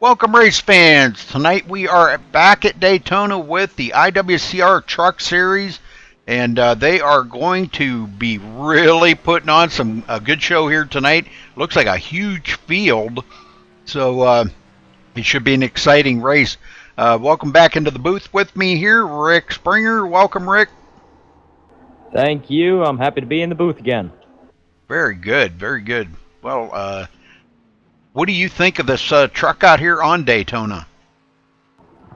Welcome, race fans. Tonight we are back at Daytona with the IWCR Truck Series, and they are going to be really putting on a good show here tonight. Looks like a huge field, so it should be an exciting race. Welcome back into the booth with me here, Rick Springer. Welcome, Rick. Thank you. I'm happy to be in the booth again. Very good, very good. Well, what do you think of this truck out here on Daytona?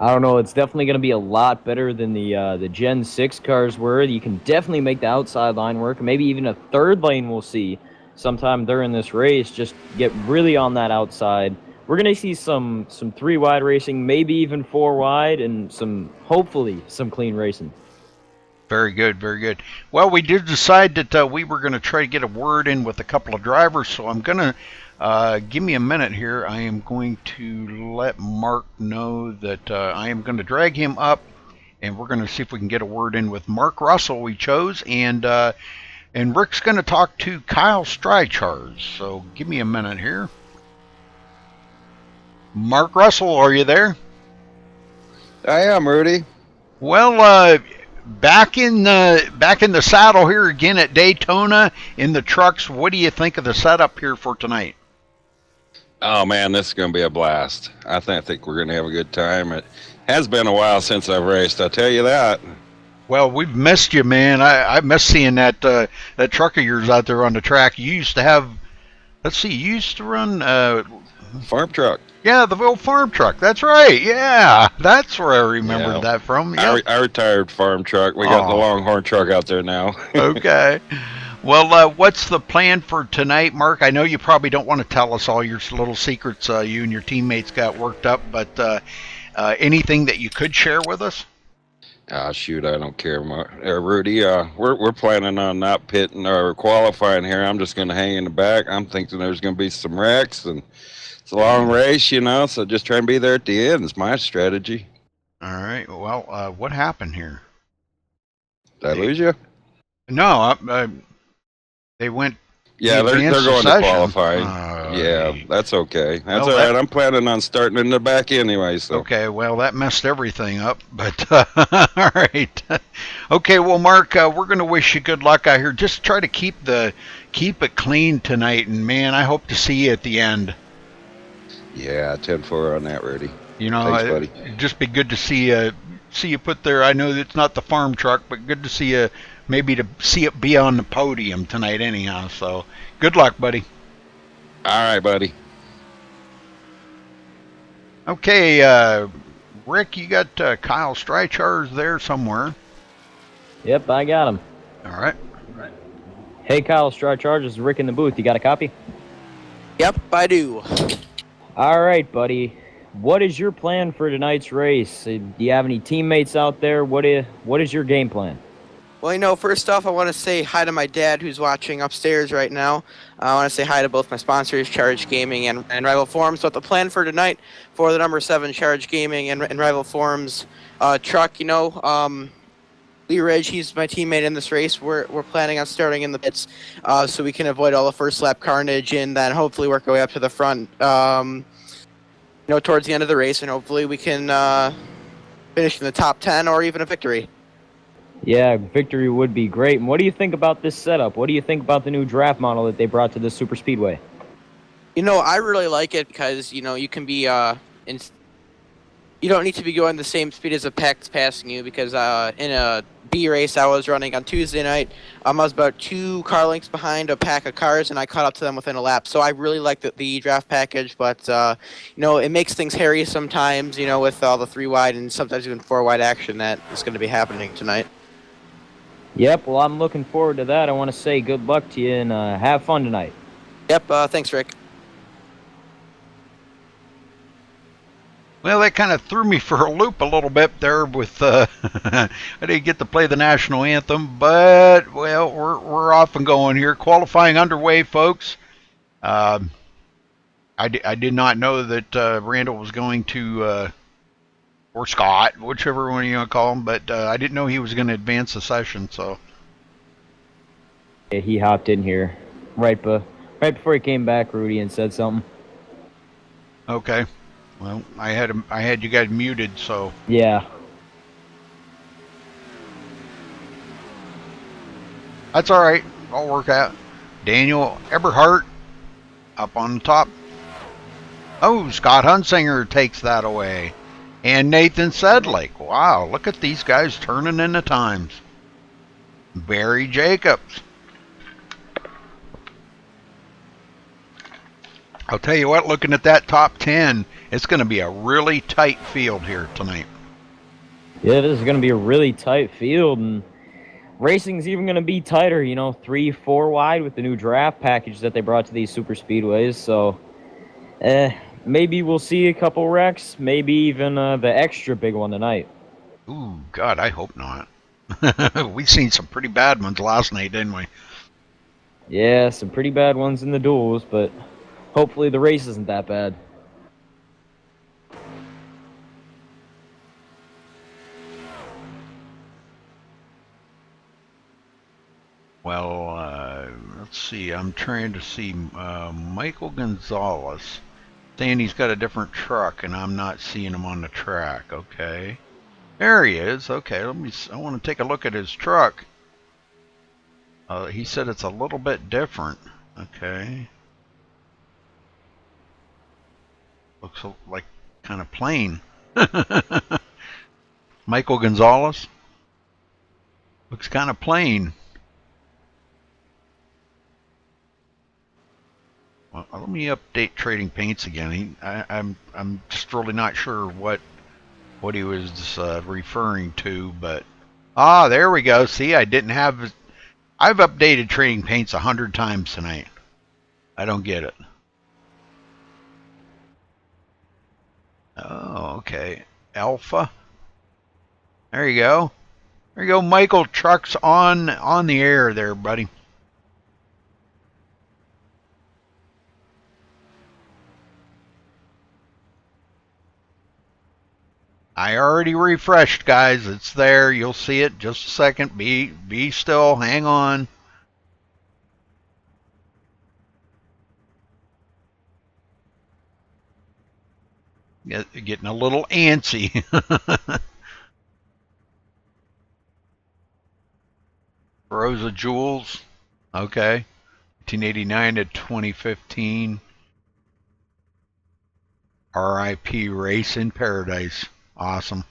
I don't know. It's definitely going to be a lot better than the Gen 6 cars were. You can definitely make the outside line work. Maybe even a third lane we'll see sometime during this race. Just get really on that outside. We're going to see some 3-wide racing, maybe even 4-wide, and hopefully some clean racing. Very good, very good. Well, we did decide that we were going to try to get a word in with a couple of drivers, so I'm going to give me a minute here. I am going to let Mark know that I am going to drag him up, and we're going to see if we can get a word in with Mark Russell we chose, and Rick's going to talk to Kyle Streichars. So give me a minute here. Mark Russell, are you there? I am, Rudy. Well, back in the saddle here again at Daytona in the trucks. What do you think of the setup here for tonight? Oh man, this is going to be a blast. I think we're going to have a good time. It has been a while since I've raced, I'll tell you that. Well, we've missed you, man. I miss seeing that truck of yours out there on the track. You used to have, let's see, you used to run farm truck. Yeah, the old farm truck. That's right. Yeah, that's where I remembered that from. Yep. I retired farm truck. We got the Longhorn truck out there now. Okay. Well, what's the plan for tonight, Mark? I know you probably don't want to tell us all your little secrets you and your teammates got worked up, but anything that you could share with us? Shoot, I don't care, Rudy. We're planning on not pitting or qualifying here. I'm just going to hang in the back. I'm thinking there's going to be some wrecks, and it's a long race, so just try and be there at the end is my strategy. All right. Well, what happened here? Did I lose you? No, they went. Yeah, they're going to qualify. Yeah, that's okay. That's all right. I'm planning on starting in the back anyway. So. Okay, well, that messed everything up. But all right. Okay, well, Mark, we're going to wish you good luck out here. Just try to keep it clean tonight, and man, I hope to see you at the end. Yeah, 10-4 on that, Rudy. Thanks, buddy. It'd just be good to see see you put there. I know it's not the farm truck, but good to see you. Maybe to see it be on the podium tonight, anyhow. So good luck, buddy. All right, buddy. Okay, Rick, you got Kyle Streichars there somewhere. Yep, I got him. All right. Hey, Kyle Streichars, this is Rick in the booth. You got a copy? Yep, I do. All right, buddy. What is your plan for tonight's race? Do you have any teammates out there? What is your game plan? Well, first off, I want to say hi to my dad who's watching upstairs right now. I want to say hi to both my sponsors, Charge Gaming and Rival Forums. But the plan for tonight for the number 7 Charge Gaming and Rival Forums truck, Lee Ridge, he's my teammate in this race. We're planning on starting in the pits so we can avoid all the first lap carnage and then hopefully work our way up to the front, towards the end of the race, and hopefully we can finish in the top 10 or even a victory. Yeah, victory would be great. And what do you think about this setup? What do you think about the new draft model that they brought to the super speedway? I really like it because, you can be, you don't need to be going the same speed as a pack that's passing you because in a B race I was running on Tuesday night, I was about 2 car lengths behind a pack of cars and I caught up to them within a lap. So I really like the draft package, but, it makes things hairy sometimes, with all the 3 wide and sometimes even 4 wide action that is going to be happening tonight. Yep, well, I'm looking forward to that. I want to say good luck to you and have fun tonight. Yep, thanks, Rick. Well, that kind of threw me for a loop a little bit there with I didn't get to play the national anthem, but well, we're off and going here. Qualifying underway, folks. I did not know that Randall was going to or Scott, whichever one you want to call him, but I didn't know he was going to advance the session. So Yeah, he hopped in here right before he came back, Rudy, and said something. okay. Well, I had you guys muted, so Yeah. that's all right. I'll work out. Daniel Eberhardt up on the top. Oh, Scott Hunsinger takes that away. And Nathan Sedlake. Wow, look at these guys turning in the times. Barry Jacobs. I'll tell you what, looking at that top 10, it's going to be a really tight field here tonight. Yeah, this is going to be a really tight field, and racing's even going to be tighter, 3, 4 wide with the new draft package that they brought to these super speedways. So, maybe we'll see a couple wrecks, maybe even the extra big one tonight. Ooh, God, I hope not. We've seen some pretty bad ones last night, didn't we? Yeah, some pretty bad ones in the duels, but hopefully the race isn't that bad. Well, let's see. I'm trying to see Michael Gonzalez saying he's got a different truck, and I'm not seeing him on the track. Okay, there he is. Okay, I want to take a look at his truck. He said it's a little bit different. Okay, looks like kind of plain. Michael Gonzalez looks kind of plain. Well, let me update Trading Paints again. I'm just really not sure what he was referring to, but there we go. See, I've updated Trading Paints 100 times tonight. I don't get it. Oh, okay. Alpha. There you go. There you go. Michael, truck's on the air there, buddy. I already refreshed, guys. It's there. You'll see it. Just a second. Be still. Hang on. Getting a little antsy. Rosa Jules. Okay. 1989 to 2015. RIP Race in Paradise. Awesome.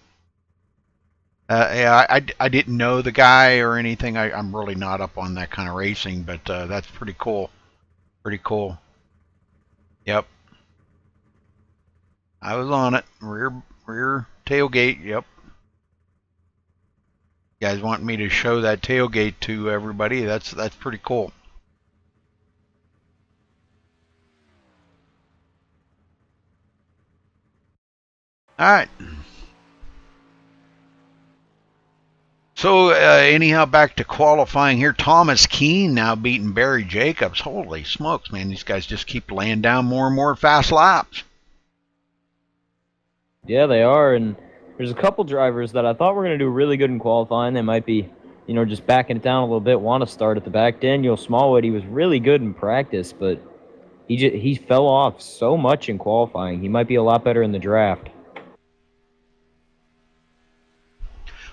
Yeah, I didn't know the guy or anything. I'm really not up on that kind of racing, but that's pretty cool. Pretty cool. Yep. I was on it. Rear tailgate. Yep. You guys want me to show that tailgate to everybody? That's pretty cool. All right. So anyhow, back to qualifying here. Thomas Keene now beating Barry Jacobs. Holy smokes, man! These guys just keep laying down more and more fast laps. Yeah, they are, and there's a couple drivers that I thought were going to do really good in qualifying. They might be, just backing it down a little bit, want to start at the back. Daniel Smallwood, he was really good in practice, but he fell off so much in qualifying. He might be a lot better in the draft.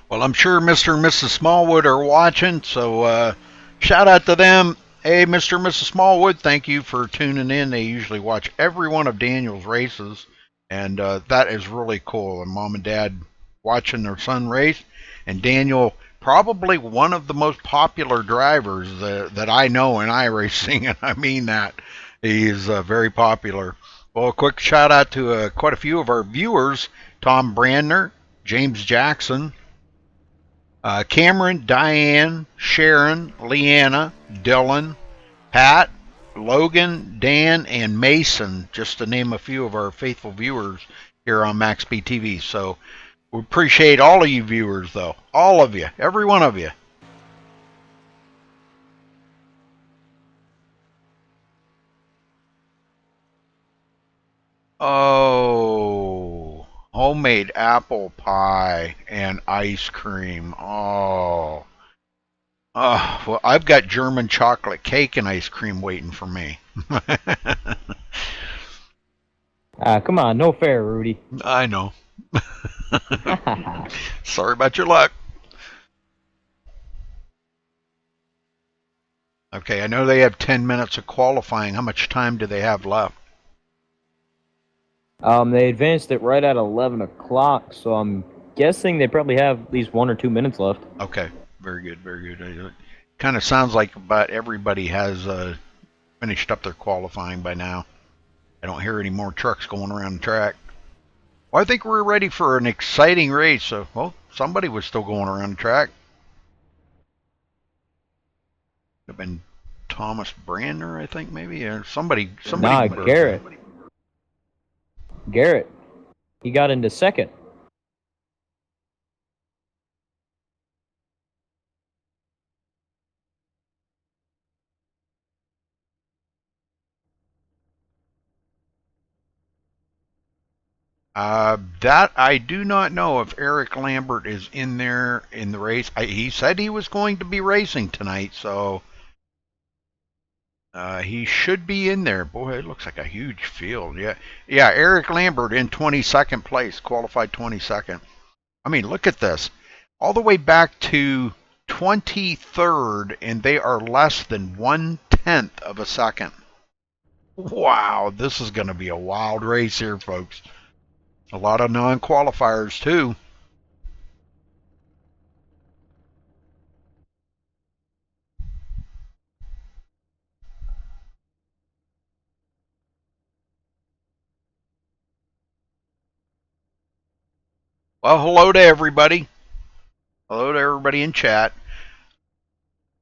Well, I'm sure Mr. and Mrs. Smallwood are watching, so shout out to them. Hey, Mr. and Mrs. Smallwood, thank you for tuning in. They usually watch every one of Daniel's races, and that is really cool. And Mom and Dad watching their son race, and Daniel, probably one of the most popular drivers that I know in iRacing, and I mean that. He's very popular. Well, a quick shout out to quite a few of our viewers: Tom Brandner, James Jackson, Cameron, Diane, Sharon, Leanna, Dylan, Pat, Logan, Dan, and Mason, just to name a few of our faithful viewers here on MaxSpeedTV. So we appreciate all of you viewers, though. All of you. Every one of you. Oh, homemade apple pie and ice cream. Oh. Well, I've got German chocolate cake and ice cream waiting for me. Come on, no fair, Rudy. I know. Sorry about your luck. Okay, I know they have 10 minutes of qualifying. How much time do they have left? They advanced it right at 11 o'clock, so I'm guessing they probably have at least 1 or 2 minutes left. Okay, very good, very good. It kind of sounds like about everybody has finished up their qualifying by now. I don't hear any more trucks going around the track. Well, I think we're ready for an exciting race. So, well, somebody was still going around the track. Could have been Thomas Brandner, I think, maybe, or somebody. Nah, Garrett. Garrett. He got into second. That I do not know if Eric Lambert is in there in the race. He said he was going to be racing tonight, so he should be in there. Boy, it looks like a huge field. Yeah. Eric Lambert in 22nd place, qualified 22nd. I mean, look at this, all the way back to 23rd, and they are less than 1/10 of a second. Wow, this is going to be a wild race here, folks. A lot of non-qualifiers too. Well, hello to everybody. Hello to everybody in chat.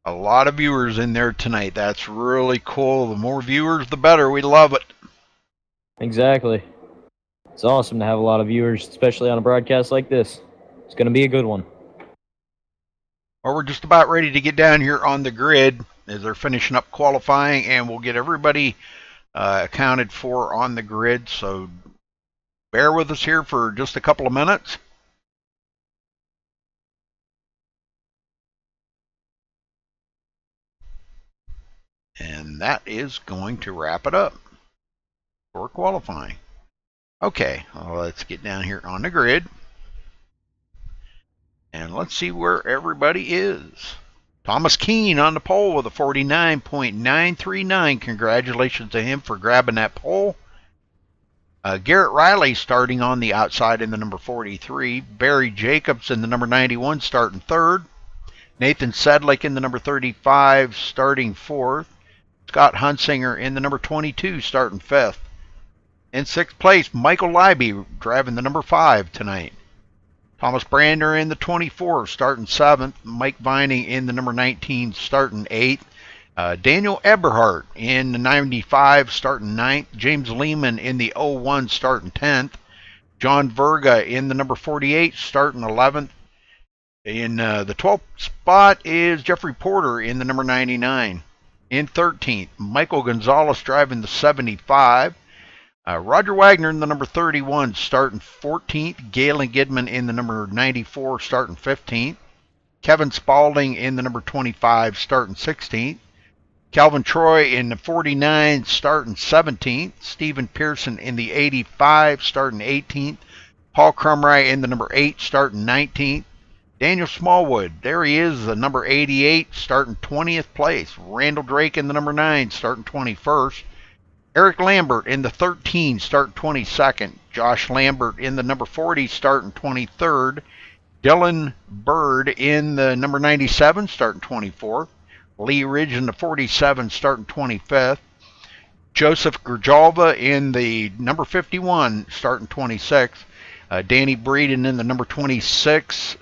A lot of viewers in there tonight. That's really cool. The more viewers, the better. We love it. Exactly. It's awesome to have a lot of viewers, especially on a broadcast like this. It's going to be a good one. Well, we're just about ready to get down here on the grid as they're finishing up qualifying, and we'll get everybody accounted for on the grid. So bear with us here for just a couple of minutes. And that is going to wrap it up for qualifying. Okay, well, let's get down here on the grid. And let's see where everybody is. Thomas Keene on the pole with a 49.939. Congratulations to him for grabbing that pole. Garrett Riley starting on the outside in the number 43. Barry Jacobs in the number 91 starting third. Nathan Sedlick in the number 35 starting fourth. Scott Hunsinger in the number 22 starting fifth. In sixth place, Michael Leiby driving the number 5 tonight. Thomas Brander in the 24 starting seventh. Mike Vining in the number 19 starting eighth. Daniel Eberhardt in the 95 starting ninth. James Lehman in the 01 starting 10th. John Verga in the number 48 starting 11th. In the 12th spot is Jeffrey Porter in the number 99. In 13th, Michael Gonzalez driving the 75. Roger Wagner in the number 31 starting 14th. Galen Gidman in the number 94 starting 15th. Kevin Spaulding in the number 25 starting 16th. Calvin Troy in the 49 starting 17th. Stephen Pearson in the 85 starting 18th. Paul Crumry in the number 8 starting 19th. Daniel Smallwood, there he is, the number 88 starting 20th place. Randall Drake in the number 9 starting 21st. Eric Lambert in the 13 starting 22nd. Josh Lambert in the number 40 starting 23rd. Dylan Bird in the number 97 starting 24th. Lee Ridge in the 47 starting 25th. Joseph Gerjalva in the number 51 starting 26th. Danny Breeden in the number 26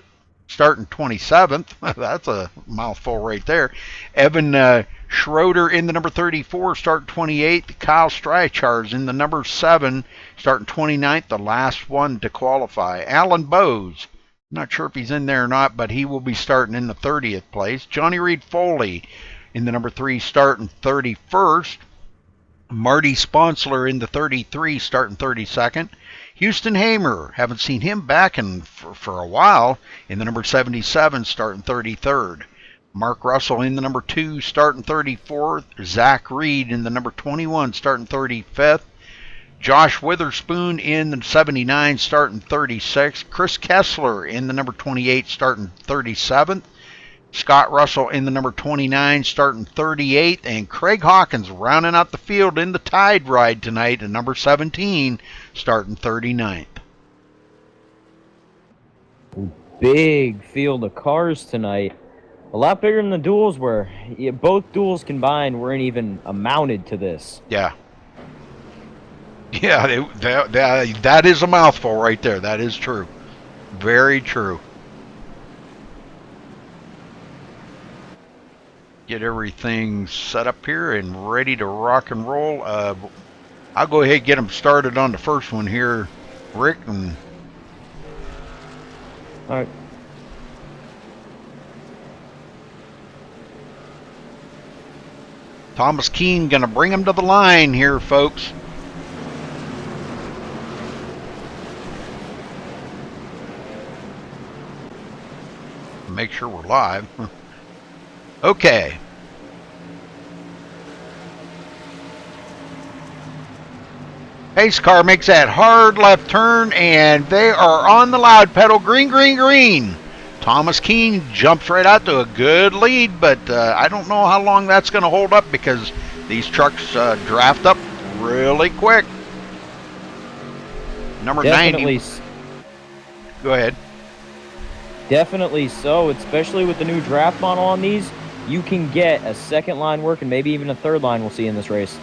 starting 27th. That's a mouthful right there. Evan Schroeder in the number 34 starting 28th. Kyle Streichars in the number 7 starting 29th, the last one to qualify. Alan Bowes, not sure if he's in there or not, but he will be starting in the 30th place. Johnny Reed Foley in the number 3 starting 31st. Marty Sponsler in the 33 starting 32nd. Houston Hamer, haven't seen him back in for a while, in the number 77 starting 33rd. Mark Russell in the number 2 starting 34th. Zach Reed in the number 21 starting 35th. Josh Witherspoon in the 79 starting 36th. Chris Kessler in the number 28 starting 37th. Scott Russell in the number 29 starting 38th. And Craig Hawkins rounding out the field in the Tide ride tonight at number 17 starting 39th. Big field of cars tonight. A lot bigger than the duels were. Yeah, both duels combined weren't even amounted to this. Yeah. Yeah, that is a mouthful right there. That is true. Very true. Get everything set up here and ready to rock and roll. I'll go ahead and get them started on the first one here, Rick. And All right. Thomas Keene going to bring them to the line here, folks. Make sure we're live. Okay. Pace car makes that hard left turn, and they are on the loud pedal. Green, green, green. Thomas Keene jumps right out to a good lead, but I don't know how long that's going to hold up because these trucks draft up really quick. Number Definitely. 90. Go ahead. Definitely so, especially with the new draft model on these. You can get a second line work and maybe even a third line we'll see in this race.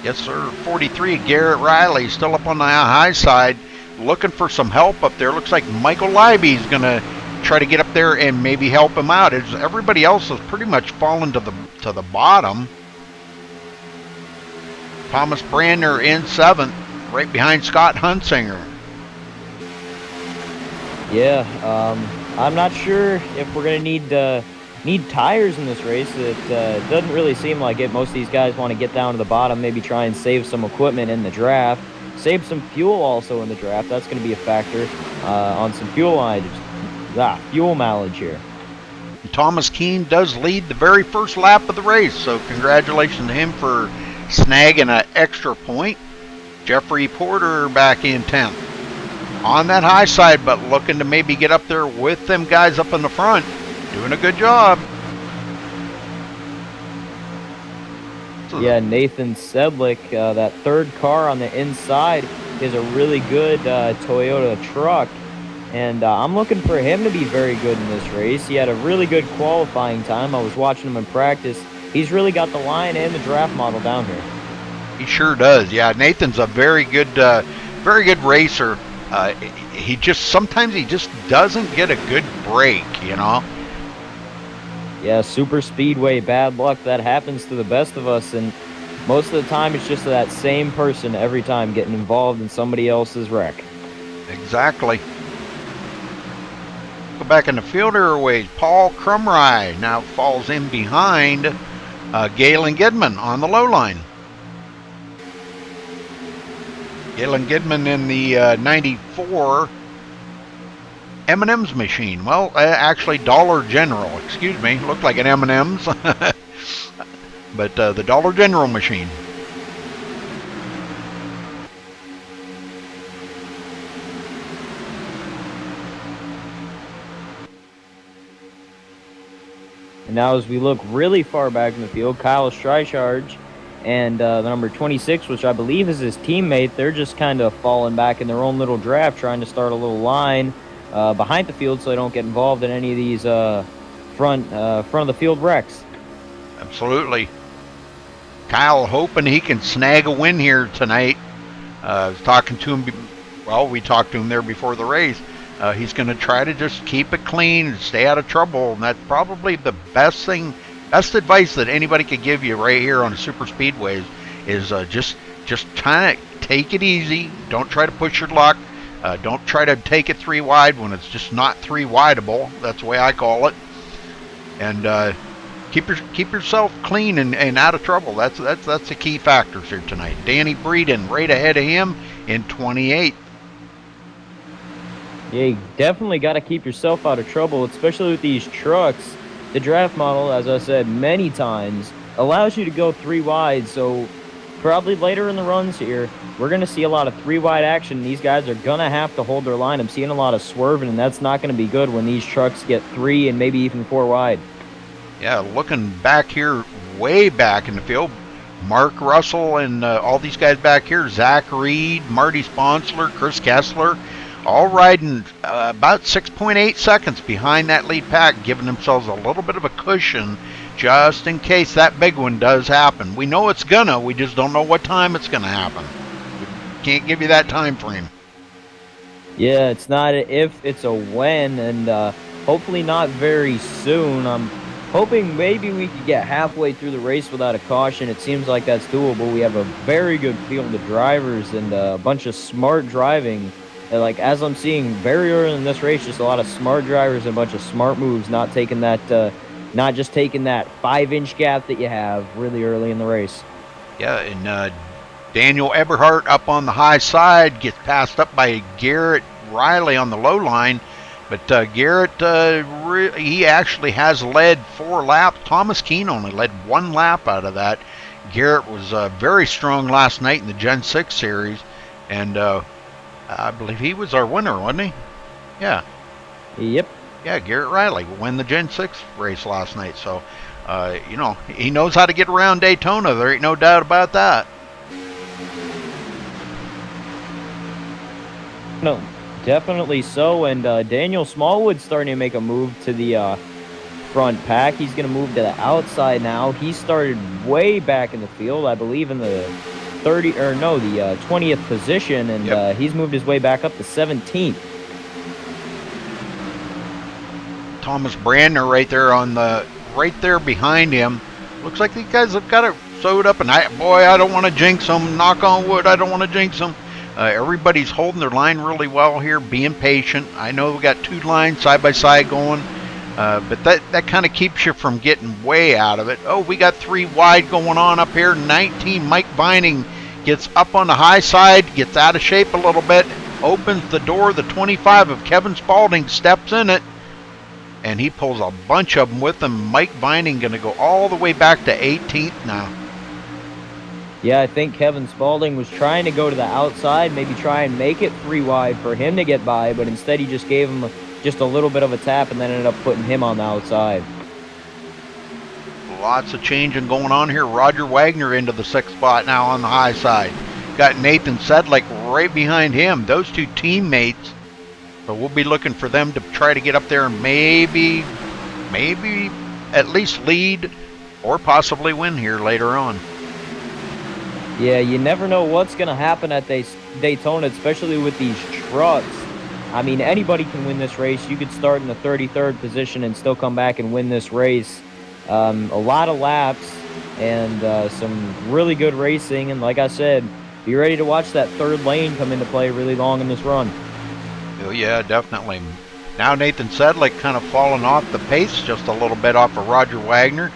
Yes, sir. 43, Garrett Riley, still up on the high side, looking for some help up there. Looks like Michael Leiby's going to try to get up there and maybe help him out. As everybody else has pretty much fallen to the bottom. Thomas Brander in 7th, right behind Scott Hunsinger. Yeah, I'm not sure if we're going to need tires in this race. It doesn't really seem like it. Most of these guys want to get down to the bottom, maybe try and save some equipment in the draft. Save some fuel also in the draft. That's going to be a factor on some fuel mileage here. Thomas Keene does lead the very first lap of the race, so congratulations to him for snagging an extra point. Jeffrey Porter back in 10th. On that high side, but looking to maybe get up there with them guys up in the front. Doing a good job. Yeah, Nathan Sedlick, that third car on the inside, He has a really good Toyota truck, and I'm looking for him to be very good in this race. He had a really good qualifying time. I was watching him in practice. He's really got the line and the draft model down here. He sure does. Yeah, Nathan's a very good racer. Sometimes he just doesn't get a good break, you know. Yeah, super speedway bad luck. That happens to the best of us, and most of the time it's just that same person every time getting involved in somebody else's wreck. Exactly. Go back in the fielder ways. Paul Crumry now falls in behind Galen Gidman on the low line. Galen Gidman in the 94 M&M's machine. Well, actually Dollar General, excuse me. Looked like an M&M's. But the Dollar General machine. And now as we look really far back in the field, Kyle Streichard and the number 26, which I believe is his teammate, they're just kind of falling back in their own little draft, trying to start a little line behind the field so they don't get involved in any of these front of the field wrecks. Absolutely. Kyle hoping he can snag a win here tonight. I was talking to him, we talked to him there before the race. He's going to try to just keep it clean and stay out of trouble, and that's probably the best advice that anybody could give you right here on a super speedway is just try to take it easy. Don't try to push your luck. Don't try to take it 3 wide when it's just not 3 wideable. That's the way I call it. And keep yourself clean and out of trouble. That's the key factors here tonight. Danny Breeden right ahead of him in 28th. Yeah, you definitely got to keep yourself out of trouble, especially with these trucks. The draft model, as I said many times, allows you to go 3 wide, so probably later in the runs here, we're going to see a lot of 3 wide action. These guys are going to have to hold their line. I'm seeing a lot of swerving, and that's not going to be good when these trucks get 3 and maybe even 4 wide. Yeah, looking back here, way back in the field, Mark Russell and all these guys back here, Zach Reed, Marty Sponsler, Chris Kessler, all riding about 6.8 seconds behind that lead pack, giving themselves a little bit of a cushion just in case that big one does happen. We know it's gonna, we just don't know what time it's gonna happen. We can't give you that time frame. Yeah, it's not an if, it's a when, and hopefully not very soon. I'm hoping maybe we could get halfway through the race without a caution. It seems like that's doable. We have a very good field of drivers and a bunch of smart driving. Like, as I'm seeing very early in this race, just a lot of smart drivers and a bunch of smart moves, not taking that, not just taking that 5-inch gap that you have really early in the race. Yeah, and Daniel Eberhardt up on the high side gets passed up by Garrett Riley on the low line. But Garrett, he actually has led 4 laps. Thomas Keene only led 1 lap out of that. Garrett was very strong last night in the Gen 6 series. And I believe he was our winner, wasn't he? Yeah. Yep. Yeah, Garrett Riley won the Gen 6 race last night. So, he knows how to get around Daytona. There ain't no doubt about that. No, definitely so. And Daniel Smallwood's starting to make a move to the front pack. He's going to move to the outside now. He started way back in the field, I believe in the 20th position, and yep. He's moved his way back up to 17th. Thomas Brandner right there behind him. Looks like these guys have got it sewed up, and I don't want to jinx them. Knock on wood, I don't want to jinx them. Everybody's holding their line really well here, being patient. I know we got 2 lines side by side going, but that kind of keeps you from getting way out of it. Oh, we got 3 wide going on up here. 19, Mike Vining gets up on the high side, gets out of shape a little bit, opens the door. The 25 of Kevin Spaulding steps in it, and he pulls a bunch of them with him. Mike Vining going to go all the way back to 18th now. Yeah, I think Kevin Spaulding was trying to go to the outside, maybe try and make it 3 wide for him to get by, but instead he just gave him just a little bit of a tap and then ended up putting him on the outside. Lots of changing going on here. Roger Wagner into the 6th spot now on the high side. got Nathan Sedlick right behind him. Those two teammates. So we'll be looking for them to try to get up there and maybe at least lead or possibly win here later on. Yeah, you never know what's going to happen at Daytona, especially with these trucks. I mean, anybody can win this race. You could start in the 33rd position and still come back and win this race. A lot of laps and some really good racing. And like I said, be ready to watch that third lane come into play really long in this run. Oh, yeah, definitely. Now Nathan Sedlick kind of falling off the pace just a little bit off of Roger Wagner.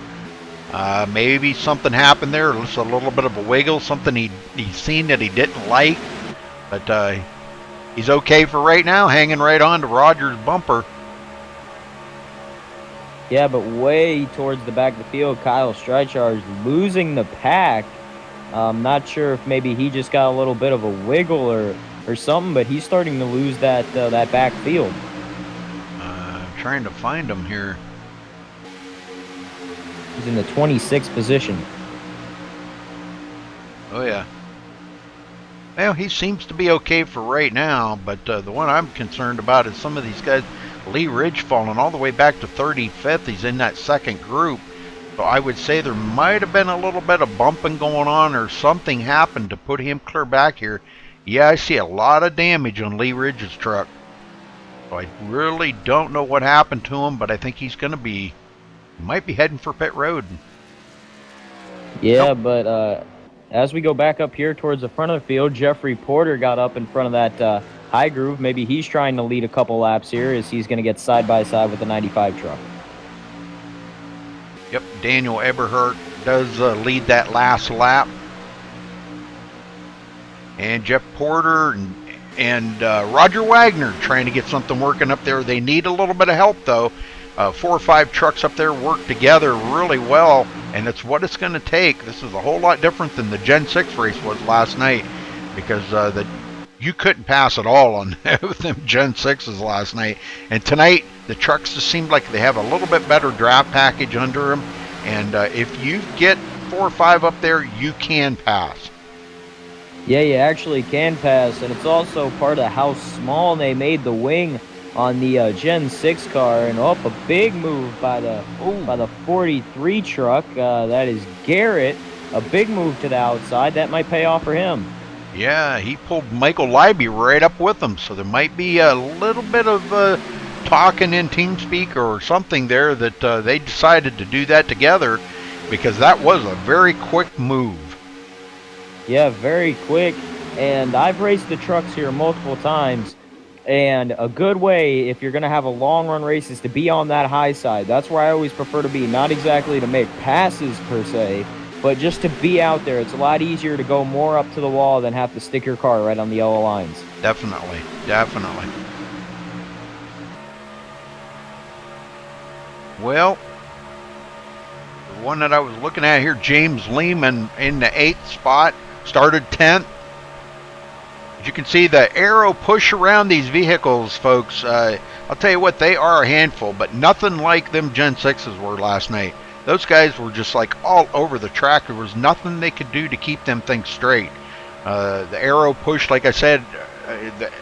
Maybe something happened there, just a little bit of a wiggle, something he's seen that he didn't like. But he's okay for right now, hanging right on to Roger's bumper. Yeah, but way towards the back of the field, Kyle Streichar is losing the pack. Not sure if maybe he just got a little bit of a wiggle or something, but he's starting to lose that back field. Trying to find him here. He's in the 26th position. Oh, yeah. Well, he seems to be okay for right now, but the one I'm concerned about is some of these guys. Lee Ridge falling all the way back to 35th. He's in that second group. So I would say there might have been a little bit of bumping going on or something happened to put him clear back here. Yeah, I see a lot of damage on Lee Ridge's truck. So I really don't know what happened to him, but I think he's going to be, might be heading for pit road. Yeah, Nope. but as we go back up here towards the front of the field, Jeffrey Porter got up in front of that high groove. Maybe he's trying to lead a couple laps here as he's going to get side by side with the 95 truck. Yep, Daniel Eberhardt does lead that last lap. And Jeff Porter and Roger Wagner trying to get something working up there. They need a little bit of help, though. 4 or 5 trucks up there work together really well, and it's what it's going to take. This is a whole lot different than the Gen 6 race was last night, because you couldn't pass at all on them Gen 6s last night. And tonight, the trucks just seemed like they have a little bit better draft package under them, and if you get 4 or 5 up there, you can pass. Yeah, you actually can pass, and it's also part of how small they made the wing on the Gen 6 car. And up a big move by the 43 truck. That is Garrett. A big move to the outside. That might pay off for him. Yeah, he pulled Michael Leiby right up with him, so there might be a little bit of talking in TeamSpeak or something there that they decided to do that together, because that was a very quick move. Yeah, very quick. And I've raced the trucks here multiple times, and a good way, if you're going to have a long run race, is to be on that high side. That's where I always prefer to be, not exactly to make passes per se, but just to be out there. It's a lot easier to go more up to the wall than have to stick your car right on the yellow lines. Definitely, definitely. Well, the one that I was looking at here, James Lehman in the 8th spot, started 10th. As you can see, the aero push around these vehicles, folks, I'll tell you what, they are a handful, but nothing like them Gen 6s were last night. Those guys were just like all over the track. There was nothing they could do to keep them things straight. The aero push, like I said,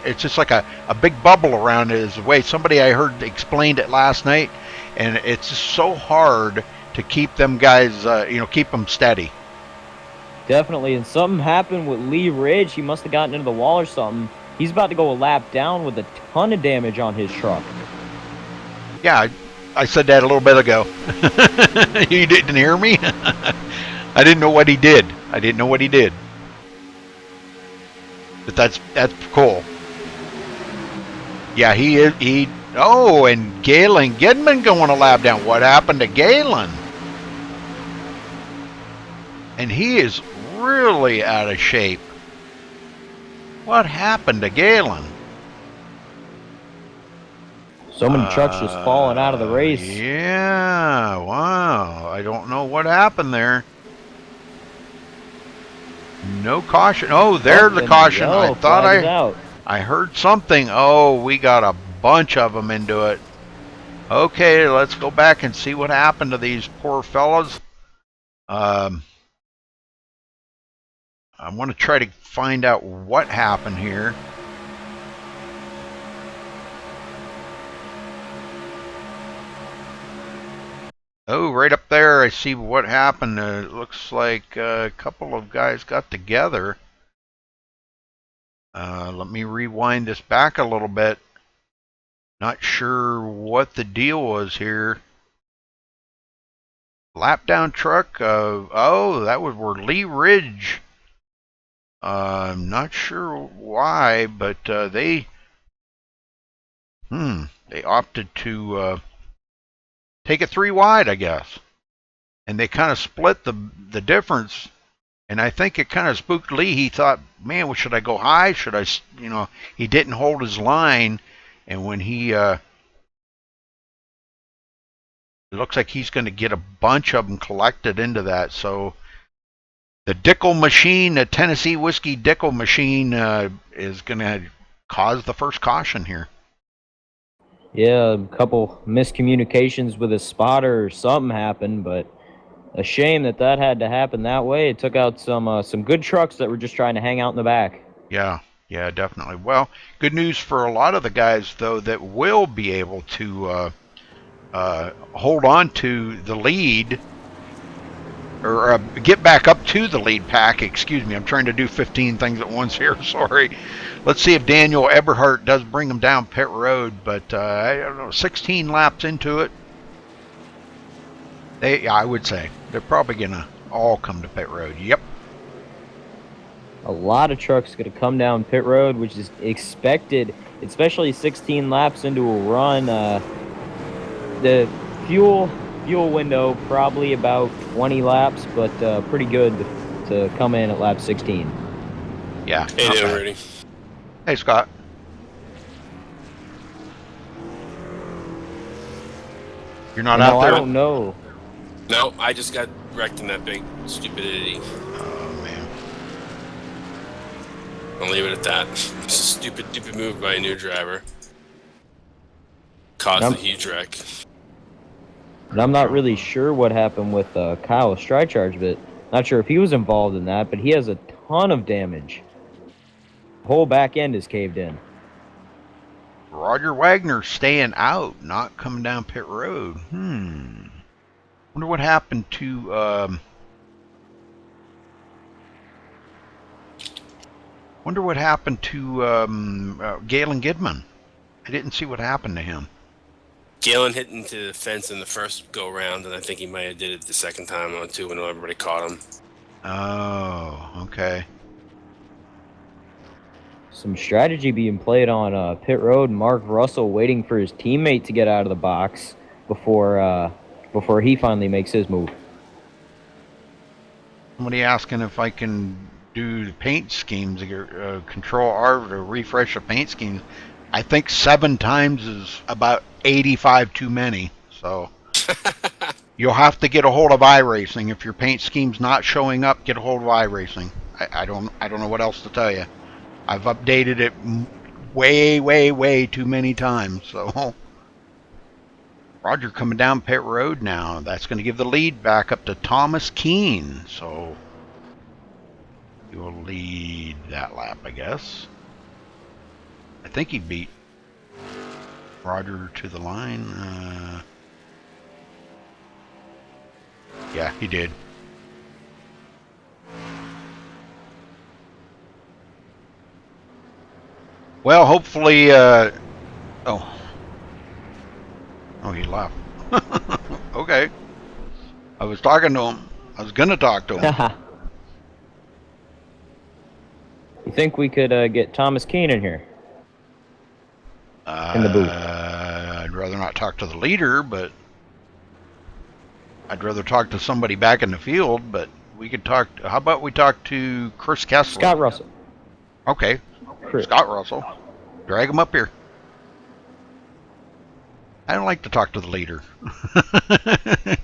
it's just like a big bubble around it is the way somebody I heard explained it last night, and it's just so hard to keep them guys, keep them steady. Definitely, and something happened with Lee Ridge. He must have gotten into the wall or something. He's about to go a lap down with a ton of damage on his truck. Yeah, I said that a little bit ago. You didn't hear me? I didn't know what he did. But that's cool. Yeah, oh, and Galen Gidman going a lap down. What happened to Galen? And he is really out of shape. What happened to Galen? So many trucks just falling out of the race. Yeah, wow. I don't know what happened there. No caution. Oh, there's the caution. I thought I heard something. Oh, we got a bunch of them into it. Okay, let's go back and see what happened to these poor fellas. I want to try to find out what happened here. Oh, right up there, I see what happened. It looks like a couple of guys got together. Let me rewind this back a little bit. Not sure what the deal was here. Lap down truck. Oh, that was where Lee Ridge. I'm not sure why, but they opted to take it 3 wide, I guess, and they kind of split the difference. And I think it kind of spooked Lee. He thought, man, well, should I go high? Should I, he didn't hold his line, and when he it looks like he's going to get a bunch of them collected into that. So the Dickel machine, the Tennessee Whiskey Dickel machine, is going to cause the first caution here. Yeah, a couple miscommunications with a spotter or something happened, but a shame that had to happen that way. It took out some good trucks that were just trying to hang out in the back. Yeah, definitely. Well, good news for a lot of the guys, though, that will be able to hold on to the lead, or get back up to the lead pack. Excuse me, I'm trying to do 15 things at once here. Sorry. Let's see if Daniel Eberhardt does bring them down pit road, but I don't know, 16 laps into it. I would say they're probably gonna all come to pit road. Yep. A lot of trucks going to come down pit road, which is expected, especially 16 laps into a run. The fuel window probably about 20 laps, but pretty good to come in at lap 16. Yeah. Hey there, Rudy. Hey, Scott. You're not out there? I don't know. No, I just got wrecked in that big stupidity. Oh, man. I'll leave it at that. It's a stupid move by a new driver. Caused a huge wreck. And I'm not really sure what happened with Kyle's stride charge, but not sure if he was involved in that, but he has a ton of damage. The whole back end is caved in. Roger Wagner staying out, not coming down pit road. Wonder what happened to Galen Gidman. I didn't see what happened to him. Galen hit into the fence in the first go round, and I think he might have did it the second time on too when everybody caught him. Oh, okay. Some strategy being played on pit road. Mark Russell waiting for his teammate to get out of the box before he finally makes his move. Somebody asking if I can do the paint schemes, Control R to refresh the paint schemes. I think 7 times is about 85 too many. So you'll have to get a hold of iRacing. If your paint scheme's not showing up, get a hold of iRacing. I don't know what else to tell you. I've updated it way too many times. So Roger coming down pit road now. That's going to give the lead back up to Thomas Keene. So he will lead that lap, I guess. I think he beat Roger to the line. Yeah, he did. Well, hopefully, oh, he left. Okay. I was talking to him. I was going to talk to him. You think we could get Thomas Keene in here? In the booth. I'd rather not talk to the leader, but I'd rather talk to somebody back in the field, but we could talk. How about we talk to Chris Kessler? Scott Russell. Okay. Chris. Scott Russell. Drag him up here. I don't like to talk to the leader.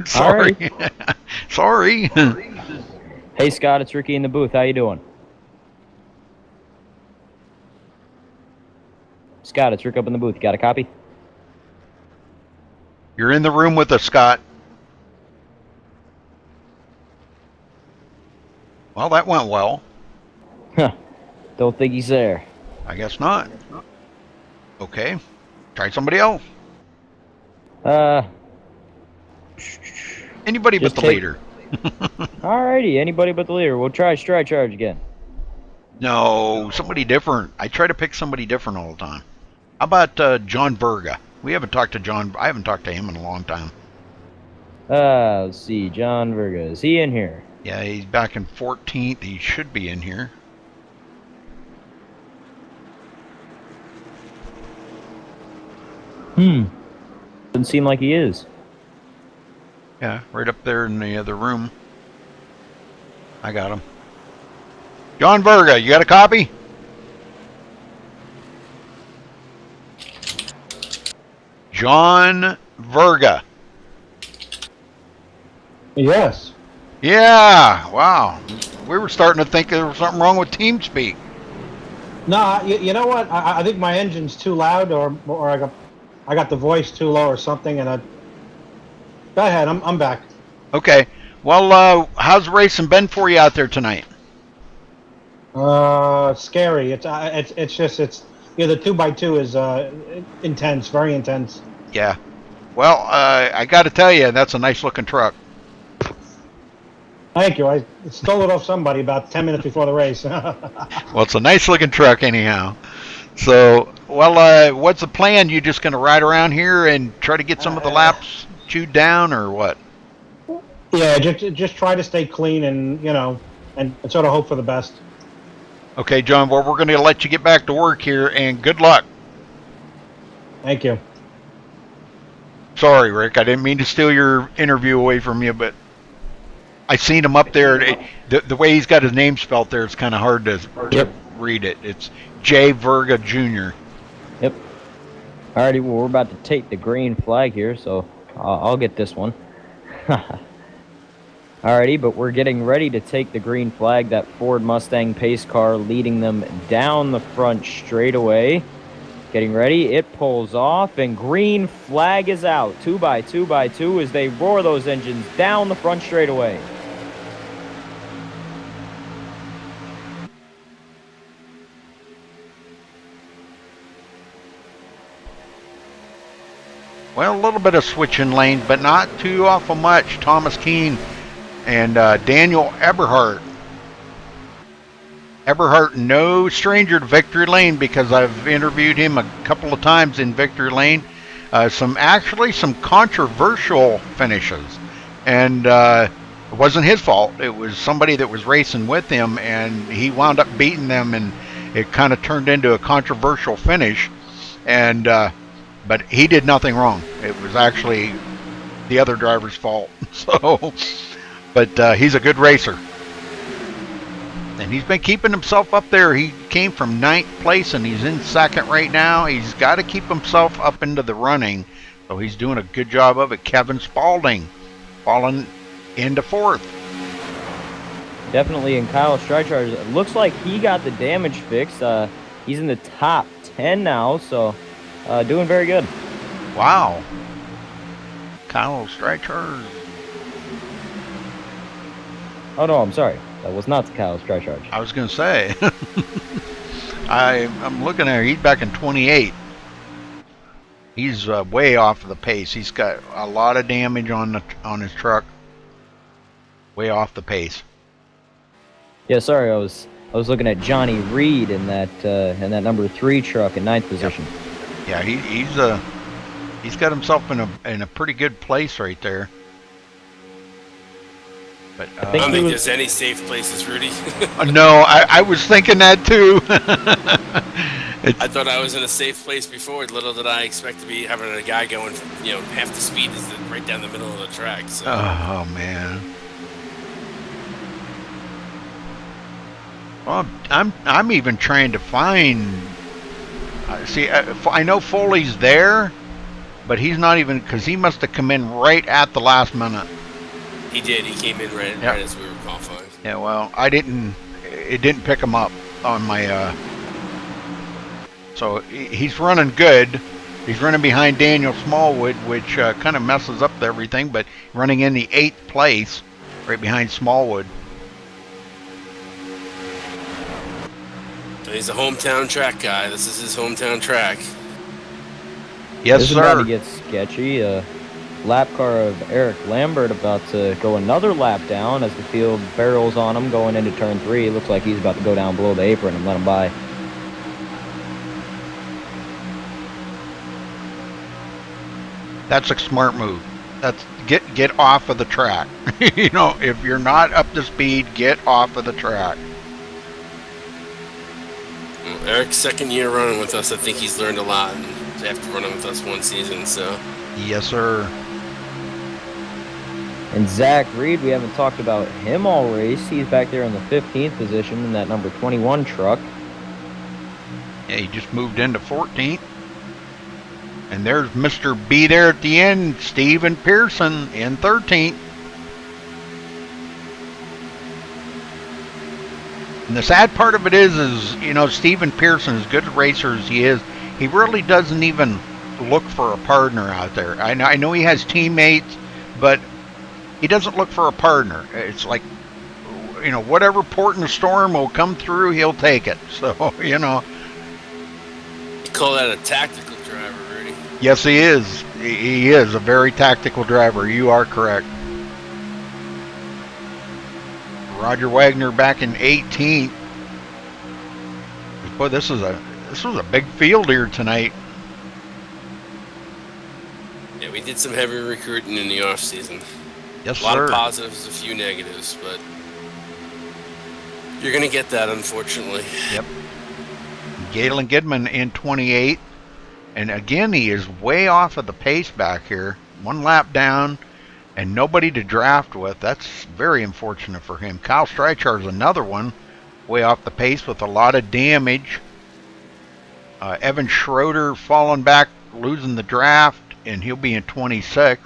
Sorry. Sorry. Hey, Scott, it's Ricky in the booth. How you doing? Scott, it's Rick up in the booth. You got a copy? You're in the room with us, Scott. Well, that went well. Don't think he's there. I guess not. Okay. Try somebody else. Anybody but Just the take- leader. Alrighty, anybody but the leader. We'll try strike charge again. No, somebody different. I try to pick somebody different all the time. How about John Verga? We haven't talked to John. I haven't talked to him in a long time. Let's see. John Verga. Is he in here? Yeah, he's back in 14th. He should be in here. Doesn't seem like he is. Yeah, right up there in the other room. I got him. John Verga, you got a copy? John Verga. Yes. Yeah, wow. We were starting to think there was something wrong with TeamSpeak. No, you know what? I think my engine's too loud, or I got the voice too low, or something. And go ahead. I'm back. Okay. Well, how's racing been for you out there tonight? Scary. It's the 2x2 is intense, very intense. Yeah. Well, I got to tell you, that's a nice looking truck. Thank you. I stole it off somebody about 10 minutes before the race. Well, it's a nice looking truck anyhow. So, well, what's the plan? You just going to ride around here and try to get some of the laps chewed down, or what? Yeah, just try to stay clean, and and sort of hope for the best. Okay, John, well, we're going to let you get back to work here, and good luck. Thank you. Sorry, Rick, I didn't mean to steal your interview away from you, but I seen him up there. The way he's got his name spelled there, it's kind of hard to read it. It's J. Verga Jr. Yep. Alrighty, well, we're about to take the green flag here, so I'll get this one. Alrighty, but we're getting ready to take the green flag. That Ford Mustang pace car leading them down the front straightaway. Getting ready, it pulls off, and green flag is out. 2x2 as they roar those engines down the front straightaway. Well, a little bit of switching lanes, but not too awful much. Thomas Keene and Daniel Eberhardt. Eberhardt, no stranger to Victory Lane, because I've interviewed him a couple of times in Victory Lane. Some controversial finishes, and it wasn't his fault. It was somebody that was racing with him, and he wound up beating them, and it kind of turned into a controversial finish. And but he did nothing wrong. It was actually the other driver's fault. So, but he's a good racer. And he's been keeping himself up there. He came from 9th place, and he's in 2nd right now. He's got to keep himself up into the running. So he's doing a good job of it. Kevin Spalding falling into 4th. Definitely, and Kyle Streichard, it looks like he got the damage fixed. He's in the top 10 now, so doing very good. Wow. Kyle Streichard. Oh, no, I'm sorry. That was not Kyle Streichard. I was going to say. I'm looking at it. He's back in 28. He's way off of the pace. He's got a lot of damage on his truck. Way off the pace. Yeah, sorry, I was looking at Johnny Reed in that number 3 truck in 9th position. Yeah, he's got himself in a pretty good place right there. But I I think don't he think was- there's any safe places, Rudy. no, I was thinking that too. I thought I was in a safe place before. Little did I expect to be having a guy going, half the speed is right down the middle of the track. So. Oh man. Well, I'm even trying to find. See, I know Foley's there, but he's not even, because he must have come in right at the last minute. He did. He came in right as we were qualifying. Yeah, well, it didn't pick him up on my, so he's running good. He's running behind Daniel Smallwood, which kind of messes up everything, but running in the 8th place, right behind Smallwood. He's a hometown track guy. This is his hometown track. Yes, This is about to sir. get sketchy. Lap car of Eric Lambert about to go another lap down as the field barrels on him going into turn 3. It looks like he's about to go down below the apron and let him by. That's a smart move. That's get off of the track. You know, if you're not up to speed, get off of the track. Well, Eric's second year running with us. I think he's learned a lot. And after running with us one season, so. Yes, sir. And Zach Reed, we haven't talked about him all race. He's back there in the 15th position in that number 21 truck. Yeah, he just moved into 14th. And there's Mr. B there at the end, Steven Pearson in 13th. And the sad part of it is, you know, Steven Pearson, as good a racer as he is, he really doesn't even look for a partner out there. I know he has teammates, but he doesn't look for a partner. It's like, you know, whatever port in the storm will come through, he'll take it. So, you know. You call that a tactical driver, Rudy? Yes, he is. He is a very tactical driver. You are correct. Roger Wagner back in 18th. Boy, this was a big field here tonight. Yeah, we did some heavy recruiting in the off season. Yes, A lot sir. of positives, a few negatives, but you're gonna get that, unfortunately. Yep. Galen Gidman in 28th. And again, he is way off of the pace back here. One lap down and nobody to draft with. That's very unfortunate for him. Kyle Streichard's another one. Way off the pace with a lot of damage. Evan Schroeder falling back, losing the draft, and he'll be in 26th.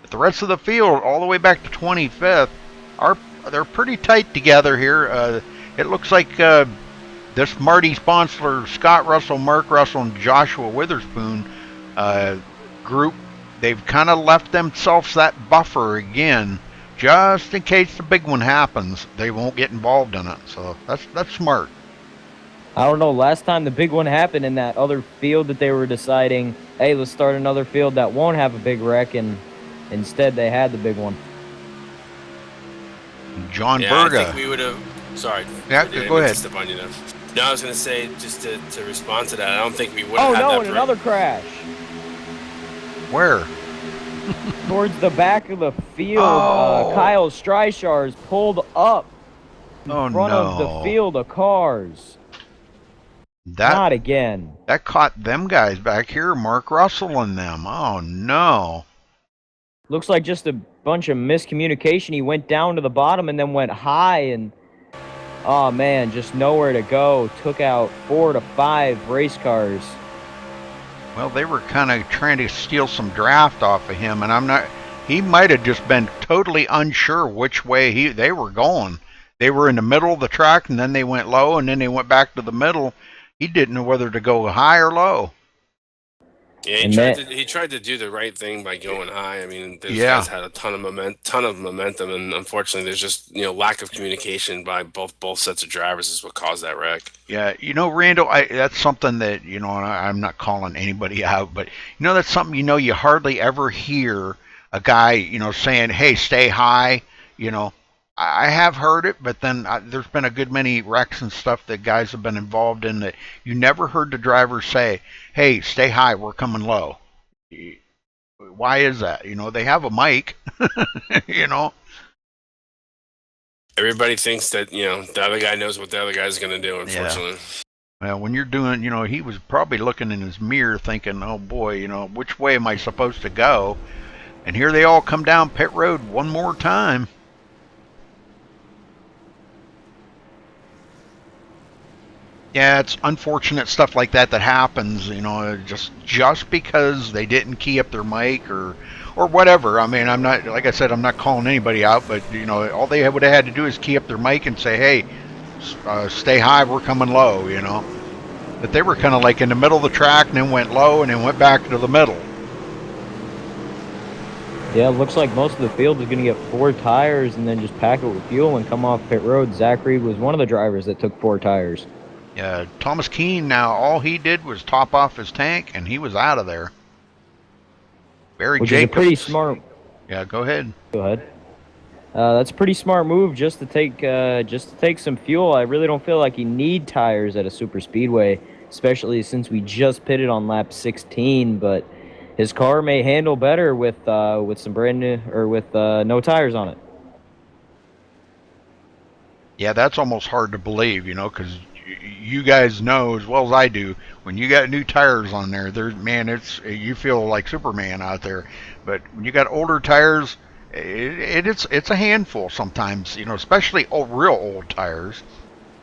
But the rest of the field, all the way back to 25th, they're pretty tight together here. It looks like this Marty Sponsler, Scott Russell, Mark Russell, and Joshua Witherspoon group, they've kind of left themselves that buffer again, just in case the big one happens. They won't get involved in it. So that's smart. I don't know, last time the big one happened in that other field that they were deciding, hey, let's start another field that won't have a big wreck, and instead they had the big one. John Yeah, Berga. I think we would have. Sorry. Yeah, I didn't go mean to ahead. step on you there. No, I was going to say, just to respond to that, I don't think we would have Oh had no, that and another crash. Where? Towards the back of the field, Oh. Kyle Streichard's pulled up in Oh, front of no. the field of cars. Not again. That caught them guys back here, Mark Russell and them. Oh, no. Looks like just a bunch of miscommunication. He went down to the bottom and then went high, and oh man, just nowhere to go. Took out 4 to 5 race cars. Well, they were kind of trying to steal some draft off of him, and he might have just been totally unsure which way they were going. They were in the middle of the track, and then they went low, and then they went back to the middle. He didn't know whether to go high or low. Yeah, he tried to do the right thing by going high. I mean, those guys had a ton of momentum, and unfortunately, there's just lack of communication by both sets of drivers is what caused that wreck. Yeah, Randall, that's something that and I'm not calling anybody out, but that's something you hardly ever hear a guy saying, "Hey, stay high." I have heard it, but then there's been a good many wrecks and stuff that guys have been involved in that you never heard the driver say, "Hey, stay high, we're coming low." Why is that? They have a mic, Everybody thinks that, the other guy knows what the other guy's going to do, unfortunately. Yeah. Well, when you're doing, he was probably looking in his mirror thinking, "Oh boy, which way am I supposed to go?" And here they all come down pit road one more time. Yeah, it's unfortunate stuff like that happens, just because they didn't key up their mic or whatever. I mean, I'm not, like I said, I'm not calling anybody out, but all they would have had to do is key up their mic and say, "Hey, stay high, we're coming low," But they were kind of like in the middle of the track and then went low and then went back to the middle. Yeah, it looks like most of the field is going to get 4 tires and then just pack it with fuel and come off pit road. Zach Reed was one of the drivers that took 4 tires. Yeah, Thomas Keene, now all he did was top off his tank, and he was out of there. Barry Which Jacobs. is a pretty smart. Yeah, go ahead. Go ahead. That's a pretty smart move just to take some fuel. I really don't feel like you need tires at a super speedway, especially since we just pitted on lap 16. But his car may handle better with some brand new or with no tires on it. Yeah, that's almost hard to believe, because you guys know as well as I do, when you got new tires on there, you feel like Superman out there. But when you got older tires, it's a handful sometimes, especially real old tires.